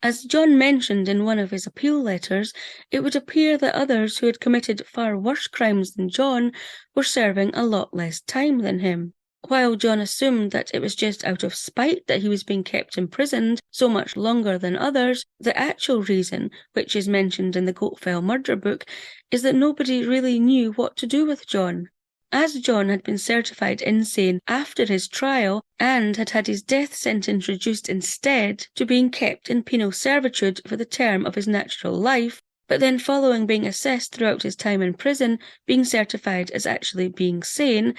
As John mentioned in one of his appeal letters, it would appear that others who had committed far worse crimes than John were serving a lot less time than him. While John assumed that it was just out of spite that he was being kept imprisoned so much longer than others, the actual reason, which is mentioned in the Goatfell murder book, is that nobody really knew what to do with John. As John had been certified insane after his trial and had had his death sentence reduced instead to being kept in penal servitude for the term of his natural life, but then following being assessed throughout his time in prison, being certified as actually being sane,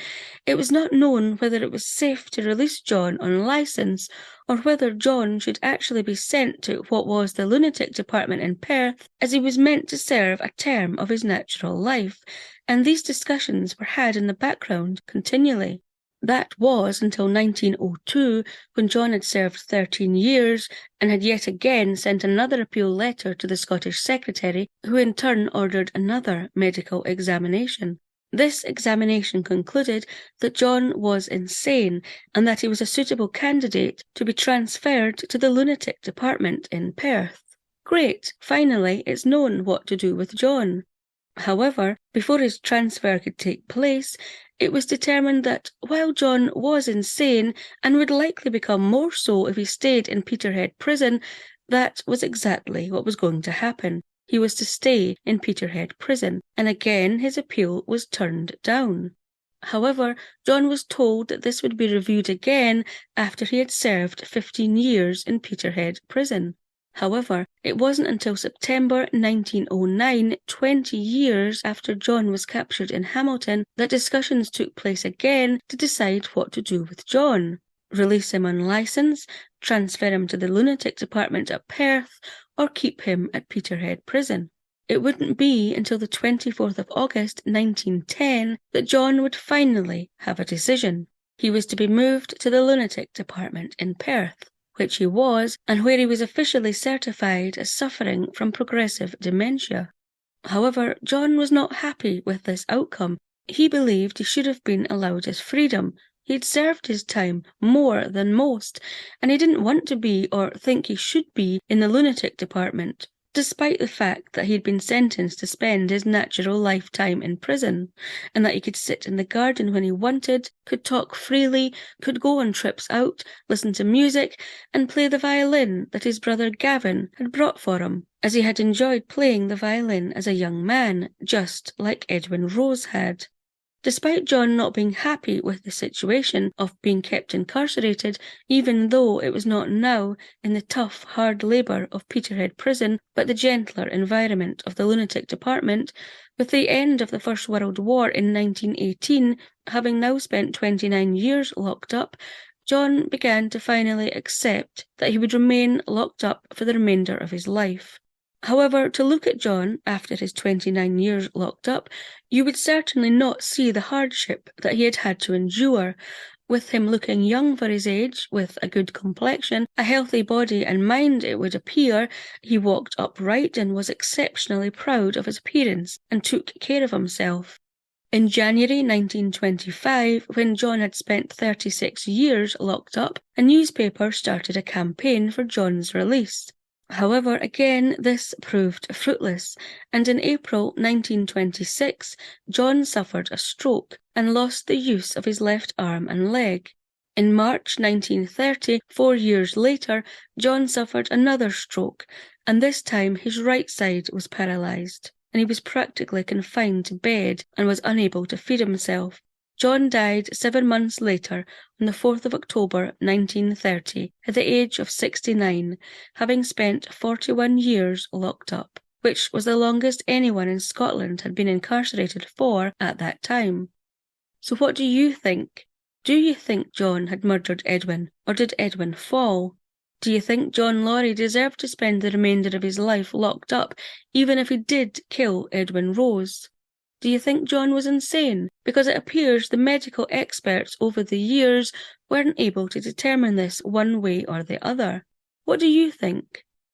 it was not known whether it was safe to release John on licence or whether John should actually be sent to what was the lunatic department in Perth, as he was meant to serve a term of his natural life, and these discussions were had in the background continually. That was until 1902, when John had served 13 years and had yet again sent another appeal letter to the Scottish Secretary, who in turn ordered another medical examination. This examination concluded that John was insane and that he was a suitable candidate to be transferred to the lunatic department in Perth. Great, finally it's known what to do with John. However, before his transfer could take place, it was determined that while John was insane and would likely become more so if he stayed in Peterhead Prison, that was exactly what was going to happen. He was to stay in Peterhead Prison, and again his appeal was turned down. However, John was told that this would be reviewed again after he had served 15 years in Peterhead Prison. However, it wasn't until September 1909, 20 years after John was captured in Hamilton, that discussions took place again to decide what to do with John. Release him on licence, transfer him to the lunatic department at Perth, or keep him at Peterhead Prison. It wouldn't be until the 24th of August 1910 that John would finally have a decision. He was to be moved to the lunatic department in Perth, which he was, and where he was officially certified as suffering from progressive dementia. However, John was not happy with this outcome. He believed he should have been allowed his freedom. He'd served his time more than most, and he didn't want to be or think he should be in the lunatic department, despite the fact that he'd been sentenced to spend his natural lifetime in prison, and that he could sit in the garden when he wanted, could talk freely, could go on trips out, listen to music, and play the violin that his brother Gavin had brought for him, as he had enjoyed playing the violin as a young man, just like Edwin Rose had. Despite John not being happy with the situation of being kept incarcerated, even though it was not now in the tough, hard labour of Peterhead Prison, but the gentler environment of the lunatic department, with the end of the First World War in 1918, having now spent 29 years locked up, John began to finally accept that he would remain locked up for the remainder of his life. However, to look at John after his 29 years locked up, you would certainly not see the hardship that he had to endure, with him looking young for his age, with a good complexion, a healthy body and mind it would appear. He walked upright and was exceptionally proud of his appearance and took care of himself. In January 1925, when John had spent 36 years locked up, a newspaper started a campaign for John's release. However, again, this proved fruitless, and in April 1926, John suffered a stroke and lost the use of his left arm and leg. In March 1930, 4 years later, John suffered another stroke, and this time his right side was paralysed, and he was practically confined to bed and was unable to feed himself. John died 7 months later, on the 4th of October 1930, at the age of 69, having spent 41 years locked up, which was the longest anyone in Scotland had been incarcerated for at that time. So what do you think? Do you think John had murdered Edwin, or did Edwin fall? Do you think John Laurie deserved to spend the remainder of his life locked up, even if he did kill Edwin Rose? Do you think John was insane? Because it appears the medical experts over the years weren't able to determine this one way or the other. What do you think?